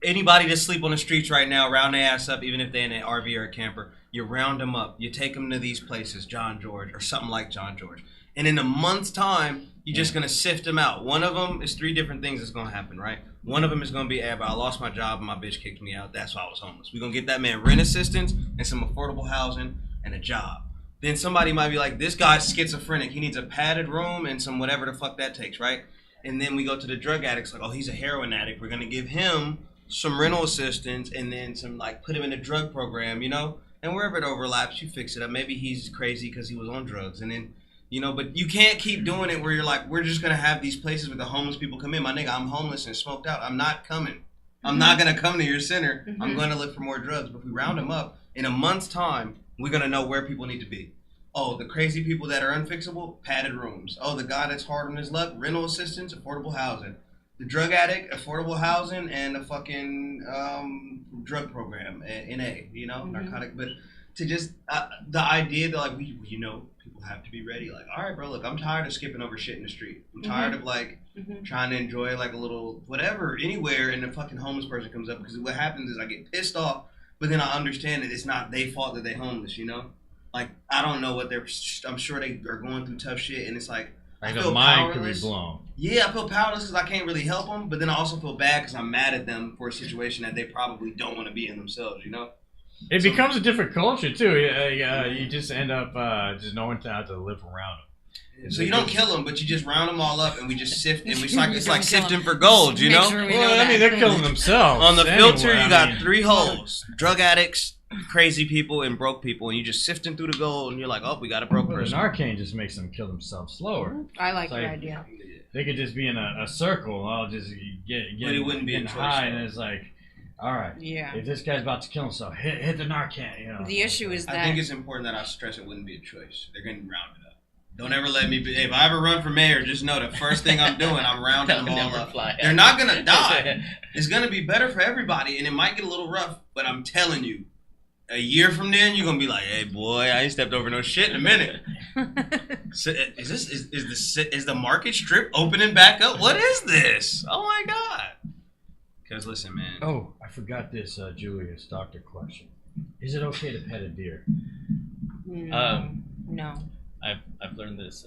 anybody that sleep on the streets right now, round their ass up, even if they're in an RV or a camper, you round them up. You take them to these places, John George, or something like John George. And in a month's time, you're just going to sift them out. One of them is 3 different things that's going to happen, right? One of them is going to be, I lost my job and my bitch kicked me out. That's why I was homeless. We're going to get that man rent assistance and some affordable housing and a job. Then somebody might be like, this guy's schizophrenic. He needs a padded room and some whatever the fuck that takes, right? And then we go to the drug addicts, like, oh, he's a heroin addict. We're going to give him some rental assistance and then some, like, put him in a drug program, you know? And wherever it overlaps, you fix it up. Maybe he's crazy because he was on drugs. And then, you know, but you can't keep doing it where you're like, we're just going to have these places where the homeless people come in. My nigga, I'm homeless and smoked out. I'm not coming. I'm not going to come to your center. I'm going to look for more drugs. But if we round them up, in a month's time, we're going to know where people need to be. Oh, the crazy people that are unfixable, padded rooms. Oh, the guy that's hard on his luck, rental assistance, affordable housing. The drug addict, affordable housing, and a fucking drug program, NA, you know, narcotic. But to just, the idea that, like, people have to be ready. Like, all right, bro, look, I'm tired of skipping over shit in the street. I'm tired of, like, trying to enjoy, like, a little whatever, anywhere, and the fucking homeless person comes up. Because what happens is I get pissed off, but then I understand that it's not their fault that they're homeless, you know? Like, I don't know what I'm sure they are going through tough shit, and it's like, I feel the mind powerless. could be blown. Yeah, I feel powerless because I can't really help them, but then I also feel bad because I'm mad at them for a situation that they probably don't want to be in themselves, you know? It becomes a different culture, too. You just end up just knowing how to live around them. So you don't kill them, but you just round them all up, and we just sift, and it's like sifting for gold, you know? They're killing themselves. On the filter, anyway, you got 3 holes: drug addicts, crazy people, and broke people, and you just sifting through the gold, and you're like, oh, we got a broke Well, person. Narcan just makes them kill themselves slower. I like It's your like- idea. They could just be in a circle. I'll just get But it wouldn't be a getting choice, high, though. and it's like, All right. Yeah. If this guy's about to kill himself, hit the Narcan. You know. The issue is that I think it's important that I stress it wouldn't be a choice. They're going to round it up. Don't ever let me be. If I ever run for mayor, just know the first thing I'm doing, I'm rounding them all up. They're not going to die. It's going to be better for everybody, and it might get a little rough, but I'm telling you, a year from then, you're going to be like, hey, boy, I ain't stepped over no shit in a minute. So, is the market strip opening back up? What is this? Oh, my God. Because, listen, man. Oh, I forgot this Julius doctor question. Is it okay to pet a deer? No. I've learned this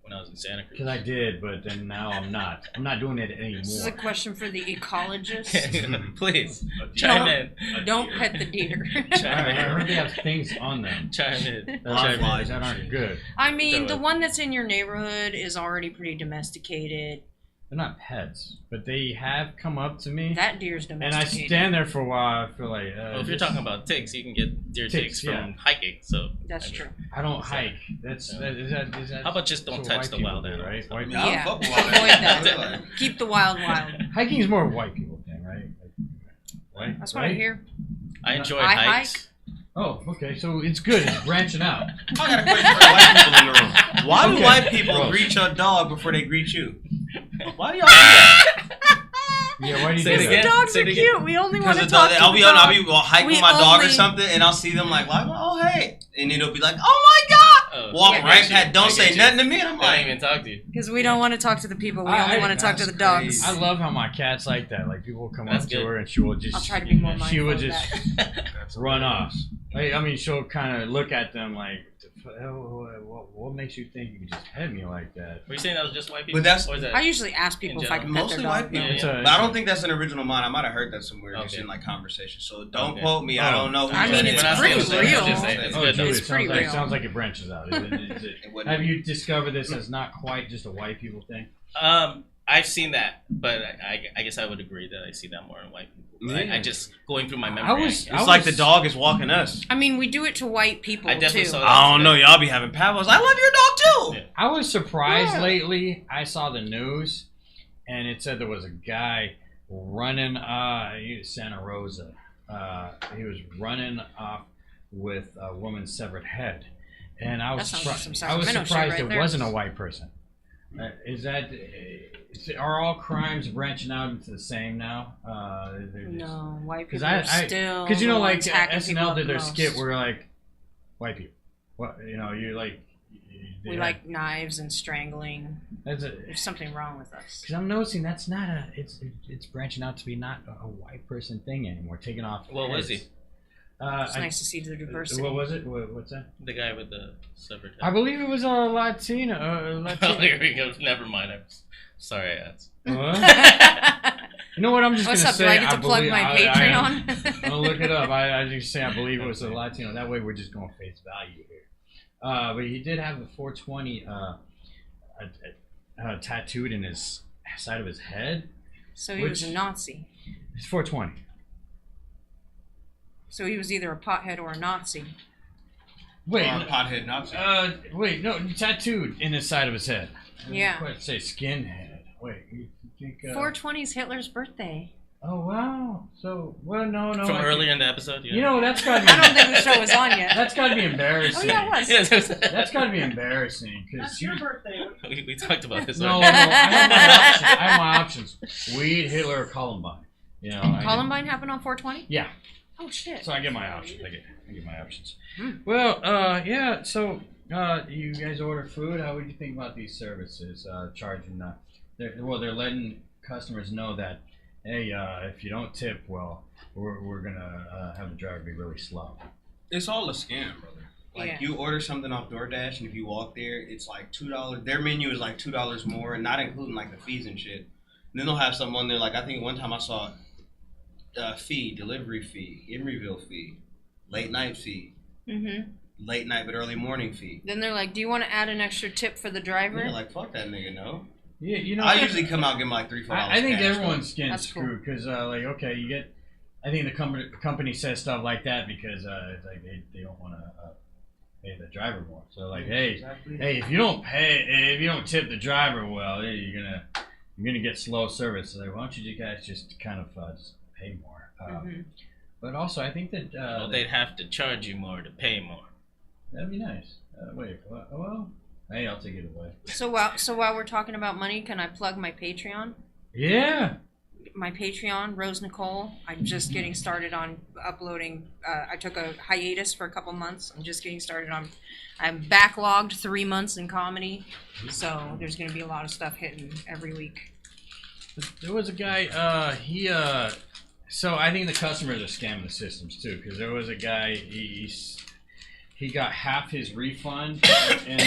when I was in Santa Cruz. Because I did, but then now I'm not. I'm not doing it anymore. This is a question for the ecologist. Please, chime in. Don't pet the deer. I heard they have things on them Chime in. that aren't good. I mean, the one that's in your neighborhood is already pretty domesticated. They're not pets, but they have come up to me. That deer's and I domesticated. stand there for a while. I feel like. Well, if you're talking about ticks, you can get deer ticks from hiking. So That's true. I don't hike. Is that? How about just don't touch the wild animals? Right? White Yeah, Yeah. I'm fucking wild. Avoid that. Like, Keep the wild. Hiking is more a white people thing, right? Right? That's what I hear. I enjoy I hikes. Oh, okay. So it's good. It's branching out. I got a question for white people in the room. Why do Okay. white people Gross. greet your dog before they greet you? Why do y'all do that? Yeah. Why do you Say do it that? again. Dogs Say are it again. cute. We only want Because to talk to I'll the be dog. hiking We with my dog or only- something, and I'll see them like, oh hey, and it'll be like, oh my god, walk Yeah. right past, I don't get say you. nothing to me, and I'm I like, don't even talk to you. Because we don't want to talk to the people. We only want to talk to the that's dogs. crazy. I love how my cat's like that. Like people will come That's up to good. her and she will just. I'll try to be more She mindful will of just that. run off. I mean, she'll kind of look at them like, what makes you think you can just pet me like that? Were you saying that was just white people? But that's- or is that I usually ask people if I can pet mostly their white dog. people. It's a- But I don't think that's an original mine. I might have heard that somewhere, just Okay. in like conversation. So don't Okay. quote me. I don't know. Who I mean, said it's it. When I say pretty it, I'm real. just saying it's Oh, good. Julius, It's pretty real. sounds like it branches out. Is it? It wouldn't Have be. you discovered this as not quite just a white people thing? I've seen that, but I guess I would agree that I see that more in white people. Yeah. I just going through my memory. It's like the dog is walking us. I mean, we do it to white people I definitely too. saw that. I don't know. Y'all be having Pavlos. I love your dog too. Yeah. I was surprised Yeah. lately. I saw the news, and it said there was a guy running. He was Santa Rosa. He was running off with a woman's severed head, and I was That sounds like surprised. some I was Sacramento shit surprised right it there. wasn't a white person. Are all crimes branching out into the same now? No, white 'Cause people I- are still. Because you know, the like ones hacking people SNL up did their the skit most. where like white people. What you're like. We like knives and strangling. That's There's something wrong with us. Because I'm noticing that's not a. It's branching out to be not a white person thing anymore. Taking off. What was he? heads. It's nice to see the diversity. What was it? What's that? The guy with the severed I head. believe it was a Latino. Oh, here we go. Never mind. I'm sorry, I asked. What? You know what? I'm just What's gonna up? say. Do I get to plug believe- my I- Patreon? I'll look it up. I just say I believe it was a Latino. That way we're just going face value here. But he did have the 420 tattooed in his side of his head. So he was a Nazi. It's 420. So he was either a pothead or a Nazi. Wait, Pothead Nazi. wait, no, tattooed in the side of his head. I didn't Yeah. quite say skinhead. Wait, you think? 420 is Hitler's birthday. Oh wow. So well, no. From I- earlier in the episode. You know that's got to be. I don't think the show was on yet. That's got to be Oh embarrassing. yeah, it was. Yes, That's got to be embarrassing because That's your birthday. we talked about this. no, already. I have my options. Weed, Hitler, or Columbine. You know, Columbine happened on 420? Yeah. Oh shit. So I get my options. I get my options. Hmm. Well, yeah. So, you guys order food. How would you think about these services charging? They're letting customers know that, hey, if you don't tip, well, we're gonna have the driver be really slow. It's all a scam, brother. Like Yeah. you order something off DoorDash, and if you walk there, it's like $2. Their menu is like $2 more, and not including like the fees and shit. And then they'll have something on there. Like I think one time I saw fee, delivery fee, in reveal fee, late night fee, Mm-hmm. late night but early morning fee. Then they're like, "Do you want to add an extra tip for the driver?" Yeah, like fuck that nigga, no. Yeah, you know. I usually come out and give him like $3-4. I think cash, everyone's getting That's cool. screwed because, like, okay, you get. I think the company says stuff like that because it's like they don't want to pay the driver more. So like, hey, if you don't tip the driver well, you're gonna get slow service. So like, why don't you guys just kind of just pay more? But also, I think that Well, they'd have to charge you more to pay more. that'd be nice. Wait, well, hey, I'll take it away. So while we're talking about money, can I plug my Patreon? Yeah. My Patreon, Rose Nicolle. I'm just getting started on uploading. I took a hiatus for a couple months. I'm just getting started on. I'm backlogged 3 months in comedy, so there's going to be a lot of stuff hitting every week. There was a guy. So I think the customers are scamming the systems too, because there was a guy. He got half his refund in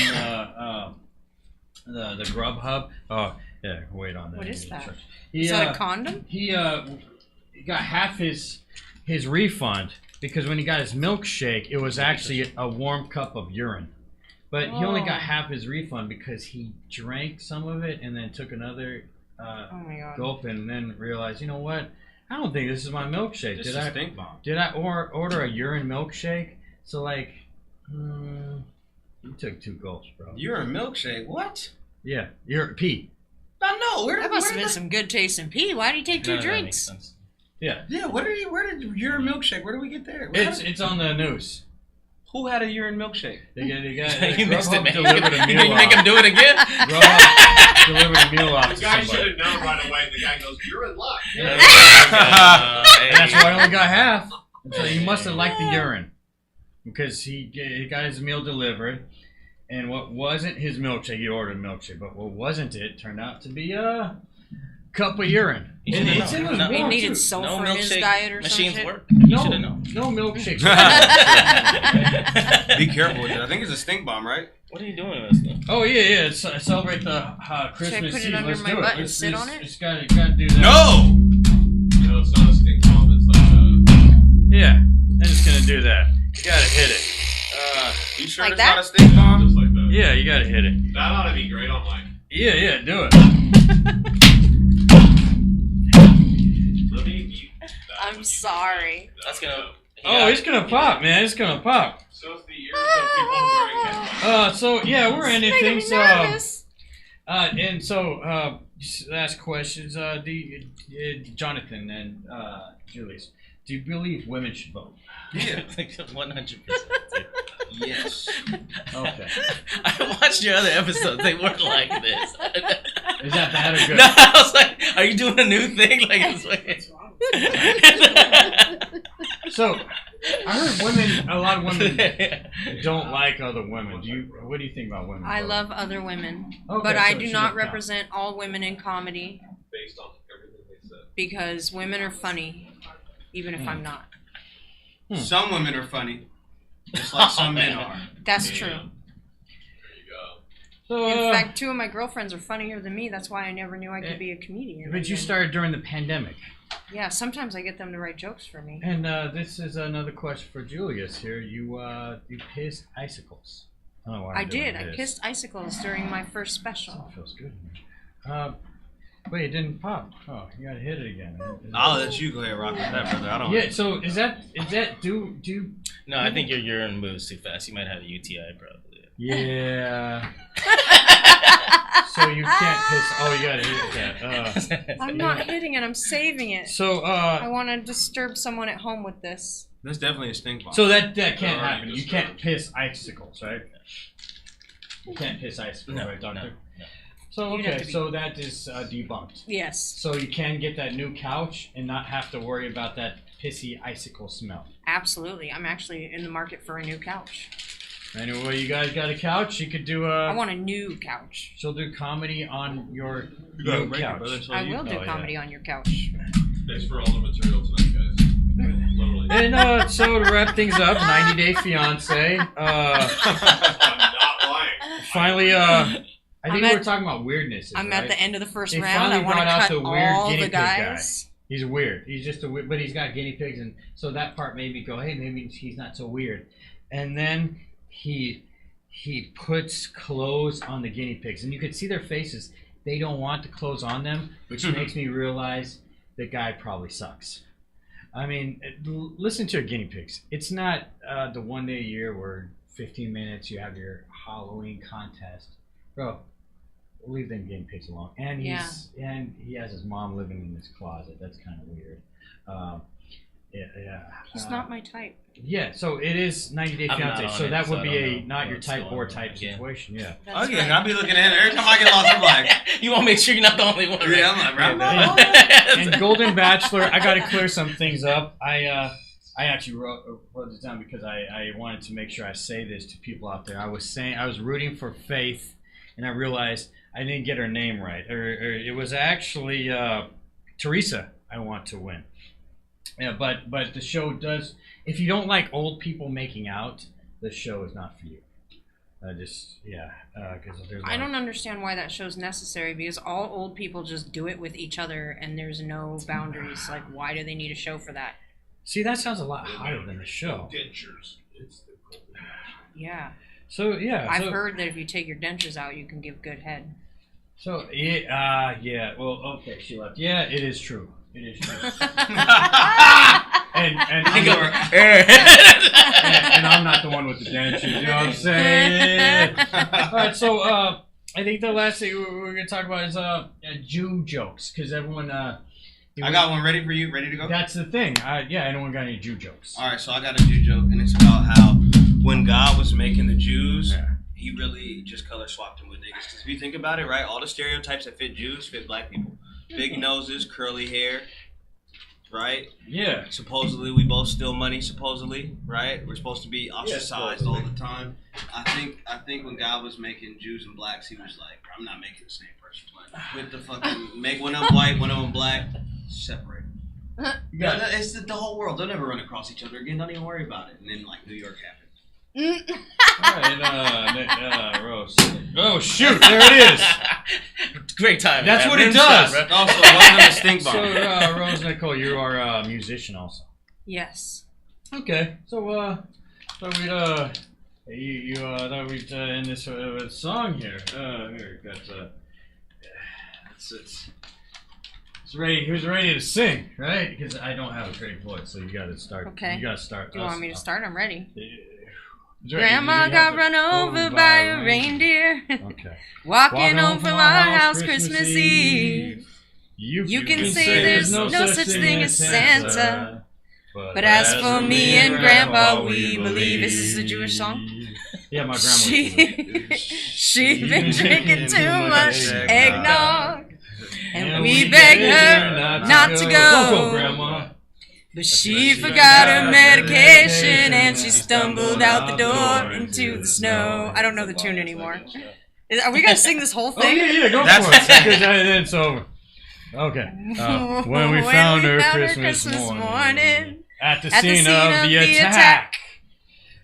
the Grubhub. Oh yeah, wait on that. What is that? Is that a condom? He got half his refund because when he got his milkshake, it was actually a warm cup of urine. But he only got half his refund because he drank some of it and then took another Oh my god. gulp and then realized, you know what? I don't think this is my milkshake. This is a stink bomb. Did I order a urine milkshake? So like, you took 2 gulps, bro. You're a milkshake. What? Yeah, you're pee. I know. That must have been some good tasting pee. Why did he take 2 None of that makes drinks? sense. Yeah, Yeah. Where did your milkshake? Where did we get there? it's on the news. Who had a urine milkshake? They got You missed it, Grubhub man. delivered a You meal make him off. do it again? Grubhub delivered a meal off The to guy should somebody. have known right away. The guy goes, "You're in luck." Yeah. Hey. And that's why I only got half. So he must have liked the urine because he got his meal delivered, and what wasn't his milkshake, he ordered a milkshake, but what wasn't it turned out to be a cup of urine. You And should've it's in known. his No. He warm, needed too. sulfur in his diet or some machines shit. work. You No, should have known. no milkshakes. Be careful with it. I think it's a stink bomb, right? What are you doing with this stuff? Oh yeah. Celebrate the Christmas Should I put it season. under Let's my do butt it. and sit on it? It's gotta do that. No. No, it's not a stink bomb. It's like Yeah, I'm just gonna do that. You gotta hit it. You sure Like it's that? not a stink bomb? just like that. Yeah, you gotta hit it. That ought to be great online. Yeah, do it. Let me eat that. I'm sorry. That's gonna. Oh, it's gonna pop, man. It's gonna pop. So it's the ears of people wearing headphones. So yeah, we're ending Making things. me nervous. And so just last questions. Jonathan and Julius, do you believe women should vote? Yeah. 100%. Yes. Okay. I watched your other episodes. They weren't like this. Is that bad or good? No, I was like, are you doing a new thing? Like, it's What's wrong? So I heard a lot of women don't like other women. What do you think about women? I voting? love other women, Okay, but I so do she not doesn't count. represent all women in comedy Based on everything they said. because women are funny, even if I'm not. Some women are funny, just like some men are. That's true. There you go. So, In fact, 2 of my girlfriends are funnier than me. That's why I never knew I could be a comedian. but you started during the pandemic. Yeah, sometimes I get them to write jokes for me. And this is another question for Julius here. You pissed icicles. I don't know why I'm I doing did. I this. pissed icicles during my first Oh, special. it feels good. Wait, it didn't pop. Oh, you gotta hit it again. I'll let you go ahead and rock with that, brother. I don't. Yeah. So is that do? No, I think your urine moves too fast. You might have a UTI probably. Yeah. So you can't piss. Oh, you gotta hit that. I'm not hitting it. I'm saving it. So I want to disturb someone at home with this. That's definitely a stink bomb. so that can't Alright, happen. just You can't piss icicles, right? You can't piss icicles, No, right, doctor? no. So You'd have okay, to be- so that is debunked. Yes. So you can get that new couch and not have to worry about that pissy icicle smell. Absolutely. I'm actually in the market for a new couch. Anyway, you guys got a couch. You could do I want a new couch. She'll do comedy on your You gotta new break it, couch. brother, so I you- will do Oh, yeah. comedy on your couch. Thanks for all the material tonight, guys. Literally. And so to wrap things up, 90 Day Fiance. I'm not lying. Finally, I think I'm we were at- talking about weirdness. I'm at the end of the first They round. I finally want to brought out cut the weird all guinea the pig guy. guys. He's weird. He's just a weird, but he's got guinea pigs, and so that part made me go, hey, maybe he's not so weird. And then he puts clothes on the guinea pigs, and you could see their faces. They don't want the clothes on them, which makes me realize the guy probably sucks. I mean, listen to your guinea pigs. It's not the one day a year where 15 minutes you have your Halloween contest, bro. Leave them guinea pigs alone. And he has his mom living in his closet. That's kind of weird. Yeah. He's not my type. Yeah, so it is 90 Day I'm not Fiance. on So it, that so would I be don't a know not your what's type going or on. type Yeah. situation. Yeah. That's Okay, right. I'll be looking at it every time I get lost. I'm like, You want to make sure you're not the only one. yeah, I'm like, right. And Golden Bachelor, I got to clear some things up. I actually wrote this down because I wanted to make sure I say this to people out there. I was rooting for Faith, and I realized I didn't get her name right. Or it was actually Teresa. I want to win. Yeah, but the show does. If you don't like old people making out, the show is not for you. Because there's. I don't understand why that show's necessary because all old people just do it with each other and there's no boundaries. Like, why do they need a show for that? See, that sounds a lot higher than the show. Dentures. It's the golden Yeah. So yeah, I've heard that if you take your dentures out, you can give good head. So yeah. Well, okay, she left. Yeah, it is true. It is true. and I'm not the one with the dentures. You know what I'm saying? All right. So I think the last thing we're gonna talk about is Jew jokes because everyone. I got one ready for you. Ready to go? That's the thing. Anyone got any Jew jokes? All right, so I got a Jew joke, and it's about how when God was making the Jews, he really just color swapped them with niggas. Because if you think about it, right, all the stereotypes that fit Jews fit black people. Big noses, curly hair, right? Yeah. Supposedly, we both steal money. Supposedly, right? We're supposed to be ostracized all the time. I think when God was making Jews and blacks, he was like, I'm not making the same person. With the fucking make one of them white, one of them black. Separate. It's the whole world. They'll never run across each other again. Don't even worry about it. And then, like, New York happened. Alright, Rose. Oh, shoot. There it is. Great time. That's man. what it Rim does. shot, bro. Also, it wasn't a stink bomb. So, Rose Nicolle, you are a musician also. Yes. Okay. So, we'd, you thought we'd end this with a song here. Here, got, it's ready. Who's ready to sing, right? Because I don't have a great voice, so you got to start. Okay. You got to start. Do you want me to start? I'm ready. Grandma Grandma got run over by a reindeer. Okay. Walking home from our house Christmas Eve. You can say there's no such thing as Santa. But as for me and Grandpa, we believe. Is this a Jewish song? Yeah, my grandma. She's been drinking too much eggnog. And we begged her not to go. Go, Grandma. But she forgot her medication and she stumbled out the door into the snow. I don't know the tune anymore. Are we gonna sing this whole Oh, thing? yeah, go That's for it. Because then it's over. Okay. When we found her Christmas morning at the scene of the attack,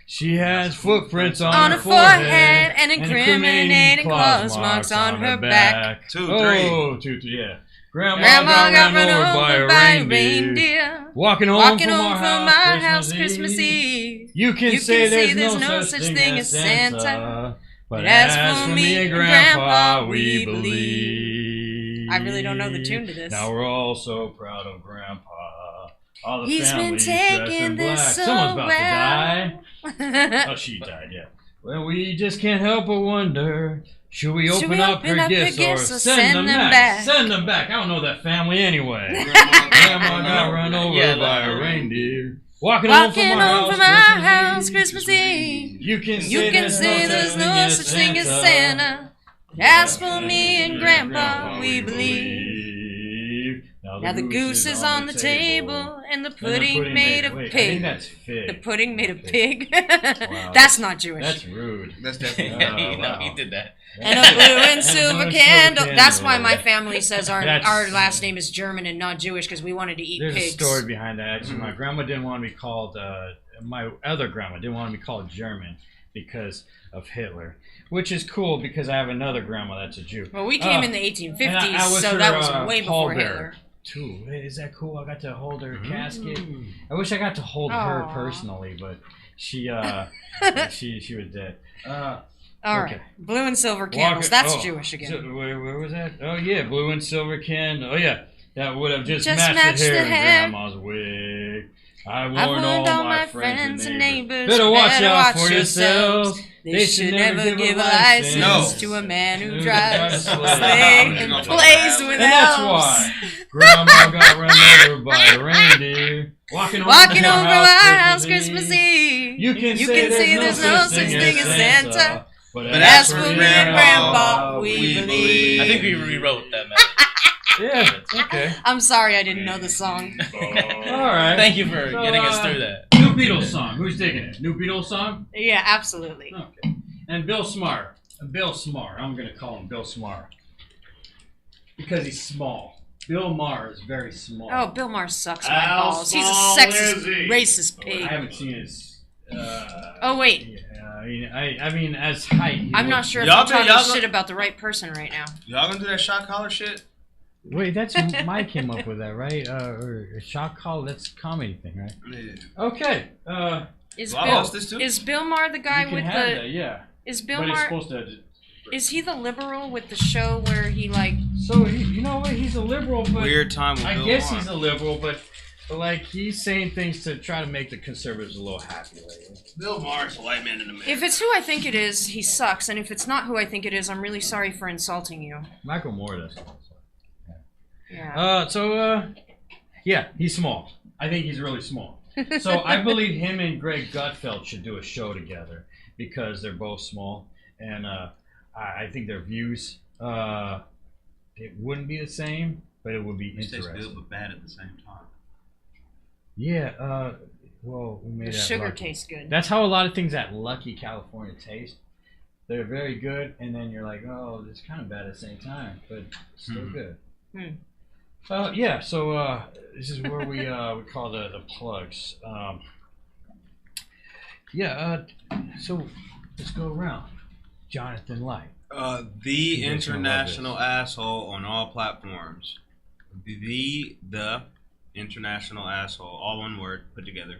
she has footprints on her forehead and incriminating claws marks on her back. 2, 3. Oh, 2, 3, yeah. Grandma got run over by a reindeer. Walking home from our house Christmas Eve. You can say there's no such thing as Santa. But as for me and Grandpa, we believe. I really don't know the tune to this. Now we're all so proud of Grandpa. All the He's been family's dressed in taking black. this so Someone's about well. to die. Oh, she died, yeah. Well, we just can't help but wonder, should we open up her gifts or send them back? Send them back. I don't know that family anyway. Grandma got run over by a reindeer. Walking home from our house Christmas Eve. You can say there's no such thing as Santa. But as for me and Grandpa, we believe. Now the goose is on the table and the pudding made of pig. I pig. think that's fig. The pudding made of pig. Wow. That's not Jewish. That's rude. That's definitely. Yeah, wow. he did that. And a blue and silver candle. candle. That's why my family says our That's- last name is German and not Jewish because we wanted to eat There's pigs. a story behind that. Actually, my grandma didn't want to be called. My other grandma didn't want to be called German because of Hitler, which is cool because I have another grandma that's a Jew. Well, we came in the And 1850s, I was so her, that was way pallbearer, before Hitler. too. Is that cool? I got to hold her casket. I wish I got to hold her Aw. personally, but she she was dead. All right, blue and silver candles. That's Jewish again. So, where was that? Oh yeah, blue and silver candle. Oh yeah, that would have just Just matched matched the the hair hair. in Grandma's wig. I I've warned warned all my friends and neighbors. neighbors. Better watch out for yourselves. They should never give a license No. to a man who drives a Sleigh. sleigh and plays with And that's elves. why Grandma got run over by a reindeer walking over my house Christmas Eve. You can You say can say there's no such thing as Santa. But as for me and Grandpa, we believe. I think we rewrote that, man. Yeah, okay. I'm sorry I didn't know the song. All right. Thank you for getting us through that. New Beatles song. Who's digging it? New Beatles song? Yeah, absolutely. Okay. And Bill Smart. Bill Smart. I'm going to call him Bill Smart. Because he's small. Bill Maher is very small. Oh, Bill Maher sucks my How balls. He's a small sexist, is he? racist I pig. haven't seen his... Oh, wait. Yeah, I mean, as height... I'm not sure if Y'all I'm talking y'all go- shit about the right person right now. Y'all gonna do that shot collar shit? Wait, that's Mike came up with that, right? Or a shock call, that's a comedy thing, right? Yeah. Okay. Is Do I Bill host this too? is Bill Maher the guy you can with have the? that, yeah. Is Bill But it's Maher? supposed to... Is he the liberal with the show where he like? So, you know what? He's a liberal, but... Weird time with I Bill guess Maher. he's a liberal, but like, he's saying things to try to make the conservatives a little happy lately. Bill Maher's a white man in America. If it's who I think it is, he sucks, and if it's not who I think it is, I'm really sorry for insulting you. Michael Moore does. Yeah. Yeah, he's small. I think he's really small. So I believe him and Greg Gutfeld should do a show together because they're both small, and I think their views it wouldn't be the same, but it would be It tastes interesting. good but bad at the same time. Yeah. Well, we made The that sugar Lucky. tastes good. That's how a lot of things at Lucky California taste. They're very good, and then you're like, oh, it's kind of bad at the same time, but still good. Yeah, so this is where we call the plugs. So let's go around. Jonathon Lyte. The international asshole on all platforms. The international asshole, all one word put together.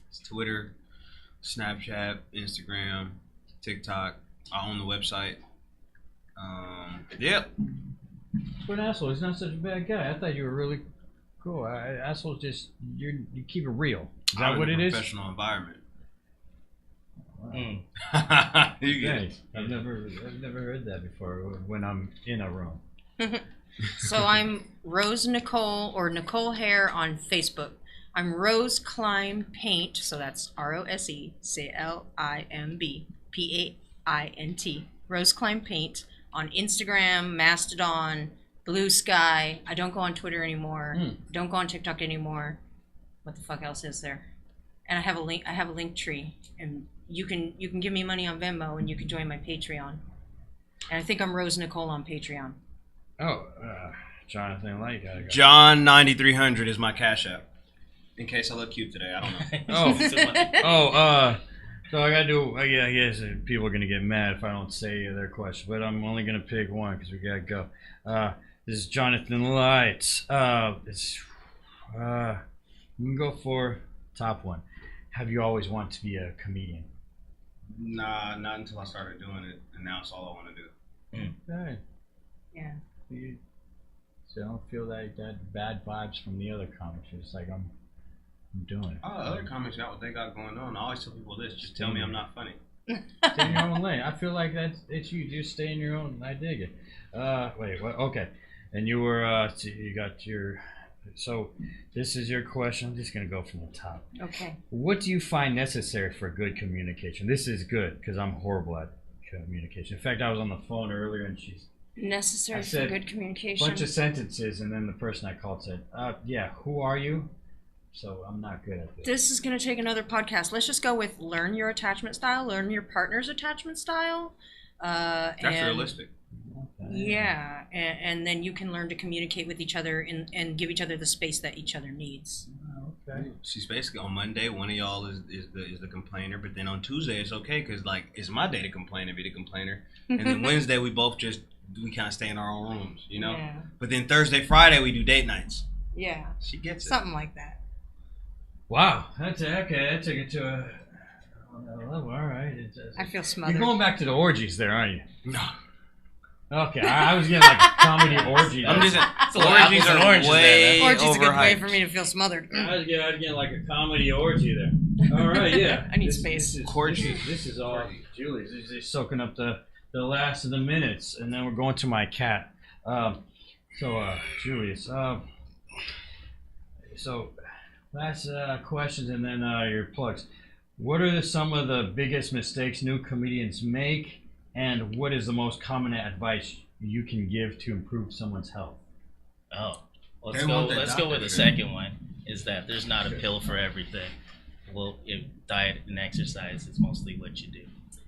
It's Twitter, Snapchat, Instagram, TikTok. I own the website. Yep. What an asshole! He's not such a bad guy. I thought you were really cool. Asshole, just you keep it real. Is that what it is? Professional environment. Mm. You get it. Thanks. I've never heard that before when I'm in a room. So I'm Rose Nicolle or Nicolle Hair on Facebook. I'm Rose Climb Paint, so that's RoseClimb Rose Climb Paint on Instagram, Mastodon, Blue Sky. I don't go on Twitter anymore. Don't go on TikTok anymore. What the fuck else is there? And I have a link tree, and you can give me money on Venmo, and you can join my Patreon. And I think I'm Rose Nicolle on Patreon. Oh, Jonathon Lyte. John 9300 is my cash app. In case I look cute today, I don't know. So I gotta do. I guess people are gonna get mad if I don't say their question, but I'm only gonna pick one because we gotta go. This is Jonathon Lyte. We can go for top one. Have you always wanted to be a comedian? Nah, not until I started doing it, and now it's all I want to do. Okay. Yeah. So I don't feel that bad vibes from the other comics. It's like I'm doing it. Oh, other comics got what they got going on. I always tell people this: just tell me I'm not funny. Stay in your own lane. I feel like it's you. Just stay in your own. I dig it. Wait. What? Okay. And you were. You got your. So this is your question. I'm just gonna go from the top. Okay. What do you find necessary for good communication? This is good because I'm horrible at communication. In fact, I was on the phone earlier and she's Necessary I for said good communication. bunch of sentences, and then the person I called said, "Yeah, who are you?" So I'm not good at this. This is going to take another podcast. Let's just go with learn your attachment style, learn your partner's attachment style. That's realistic. Yeah, and then you can learn to communicate with each other and give each other the space that each other needs. Okay. She's basically on Monday. One of y'all is the complainer, but then on Tuesday it's okay because like it's my day to complain and be the complainer, and then Wednesday we kind of stay in our own rooms, you know. Yeah. But then Thursday, Friday we do date nights. Yeah. She gets it. Something like that. Wow, that's okay. That took it to a level. All right. I feel smothered. You're going back to the orgies there, aren't you? No. Okay, I was getting like a comedy orgy. I'm just It's a little apples and oranges way there, Orgy's a good way overhyped. for me to feel smothered. I was getting like a comedy orgy there. All right, yeah. I need space. This is all Julius. This is soaking up the last of the minutes, and then we're going to my cat. Julius. So last questions, and then your plugs. What are some of the biggest mistakes new comedians make, and what is the most common advice you can give to improve someone's health? Oh, let's go with the second one. Is that there's not a pill for everything. Well, if diet and exercise is mostly what you do.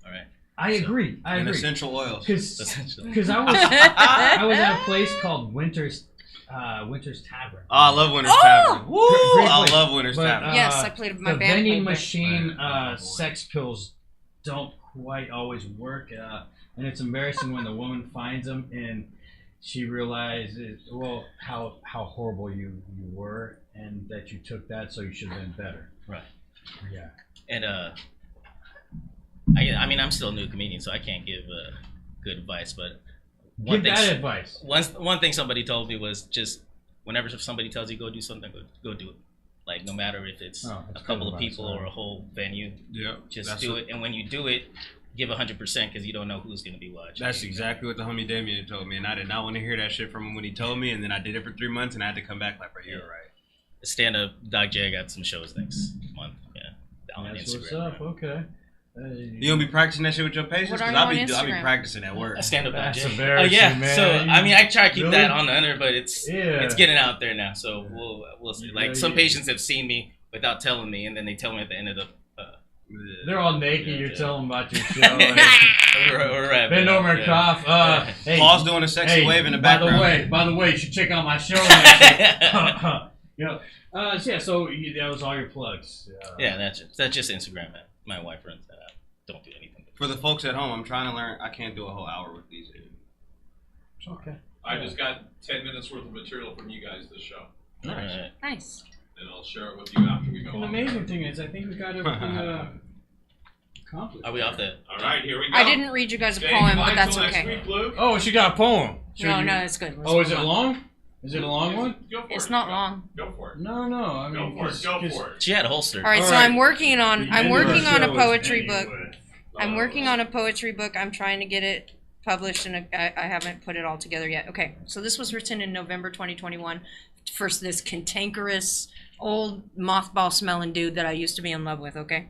All right. I agree. Essential oils. Because I was at a place called Winter's Tavern. Oh, I love Winter's Tavern. Woo! I love Winter's Tavern. Yes, I played my the band. vending machine sex pills don't quite always work, and it's embarrassing when the woman finds them and she realizes, how horrible you were, and that you took that, so you should have been better. Right. Yeah. And I mean, I'm still a new comedian, so I can't give good advice. But give that advice. One thing somebody told me was just whenever somebody tells you go do something, go do it. Like no matter if it's a couple of people or a whole venue, just do it. And when you do it, give 100% because you don't know who's going to be watching. That's exactly what the homie Damien told me, and I did not want to hear that shit from him when he told me. And then I did it for 3 months, and I had to come back like, bro, you're right. Stand-up Doc J got some shows next month. Yeah, on That's Instagram. what's up. Okay. You gonna be practicing that shit with your patients? What are Because you on I'll be Instagram? practicing at work. A stand-up Doc That's J. embarrassing, yeah. man. So I mean, I try to keep Really? that on the under, but it's getting out there now. So we'll see. Like some Yeah. patients have seen me without telling me, and then they tell me at the end of the. They're all naked. You're telling them about your show. We're wrapping Bend up, over and yeah. cough. Hey, Paul's doing a sexy wave in the background. By the way, you should check out my show next week. You know, so that was all your plugs. Yeah, that's just Instagram. Man. My wife runs that. I don't do anything. For the folks at home, I'm trying to learn. I can't do a whole hour with these. Okay. I just got 10 minutes worth of material from you guys this show. Nice. Alright. Nice. And I'll share it with you after we go And the on. amazing thing is, I think we got everything accomplished. Are we off the? All right, here we go. I didn't read you guys a Stay poem, in but line that's till next okay. week, Luke. Oh, she got a poem. No, it's good. Let's Oh, is move it on. long? Is it a long one? Go for it. It's not long. Go for it. No. I mean, Go for it. She had a holster. All right, All so right. I'm working on The end of a the show poetry is book. anyway. I'm working on a poetry book. I'm trying to get it published, and I haven't put it all together yet. Okay, so this was written in November 2021 for this cantankerous, old, mothball-smelling dude that I used to be in love with, okay?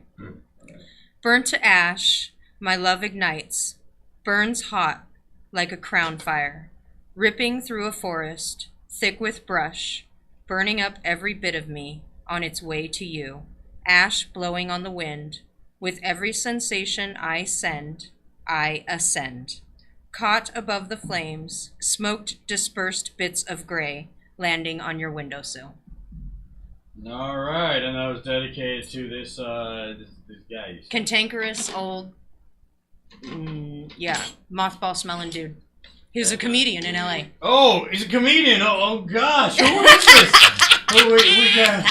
Burnt to ash, my love ignites, burns hot like a crown fire, ripping through a forest, thick with brush, burning up every bit of me on its way to you, ash blowing on the wind. With every sensation I send, I ascend. Caught above the flames, smoked dispersed bits of gray, landing on your windowsill. All right, and that was dedicated to this guy. Cantankerous, old, mothball smelling dude. He was a comedian in LA. Oh, he's a comedian. Oh gosh, who is this? Oh, we got.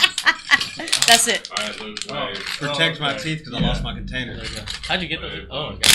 That's it. All right, Luke. Oh. wait. Protect my teeth because I lost my container. How'd you get those? Oh, Wait. okay.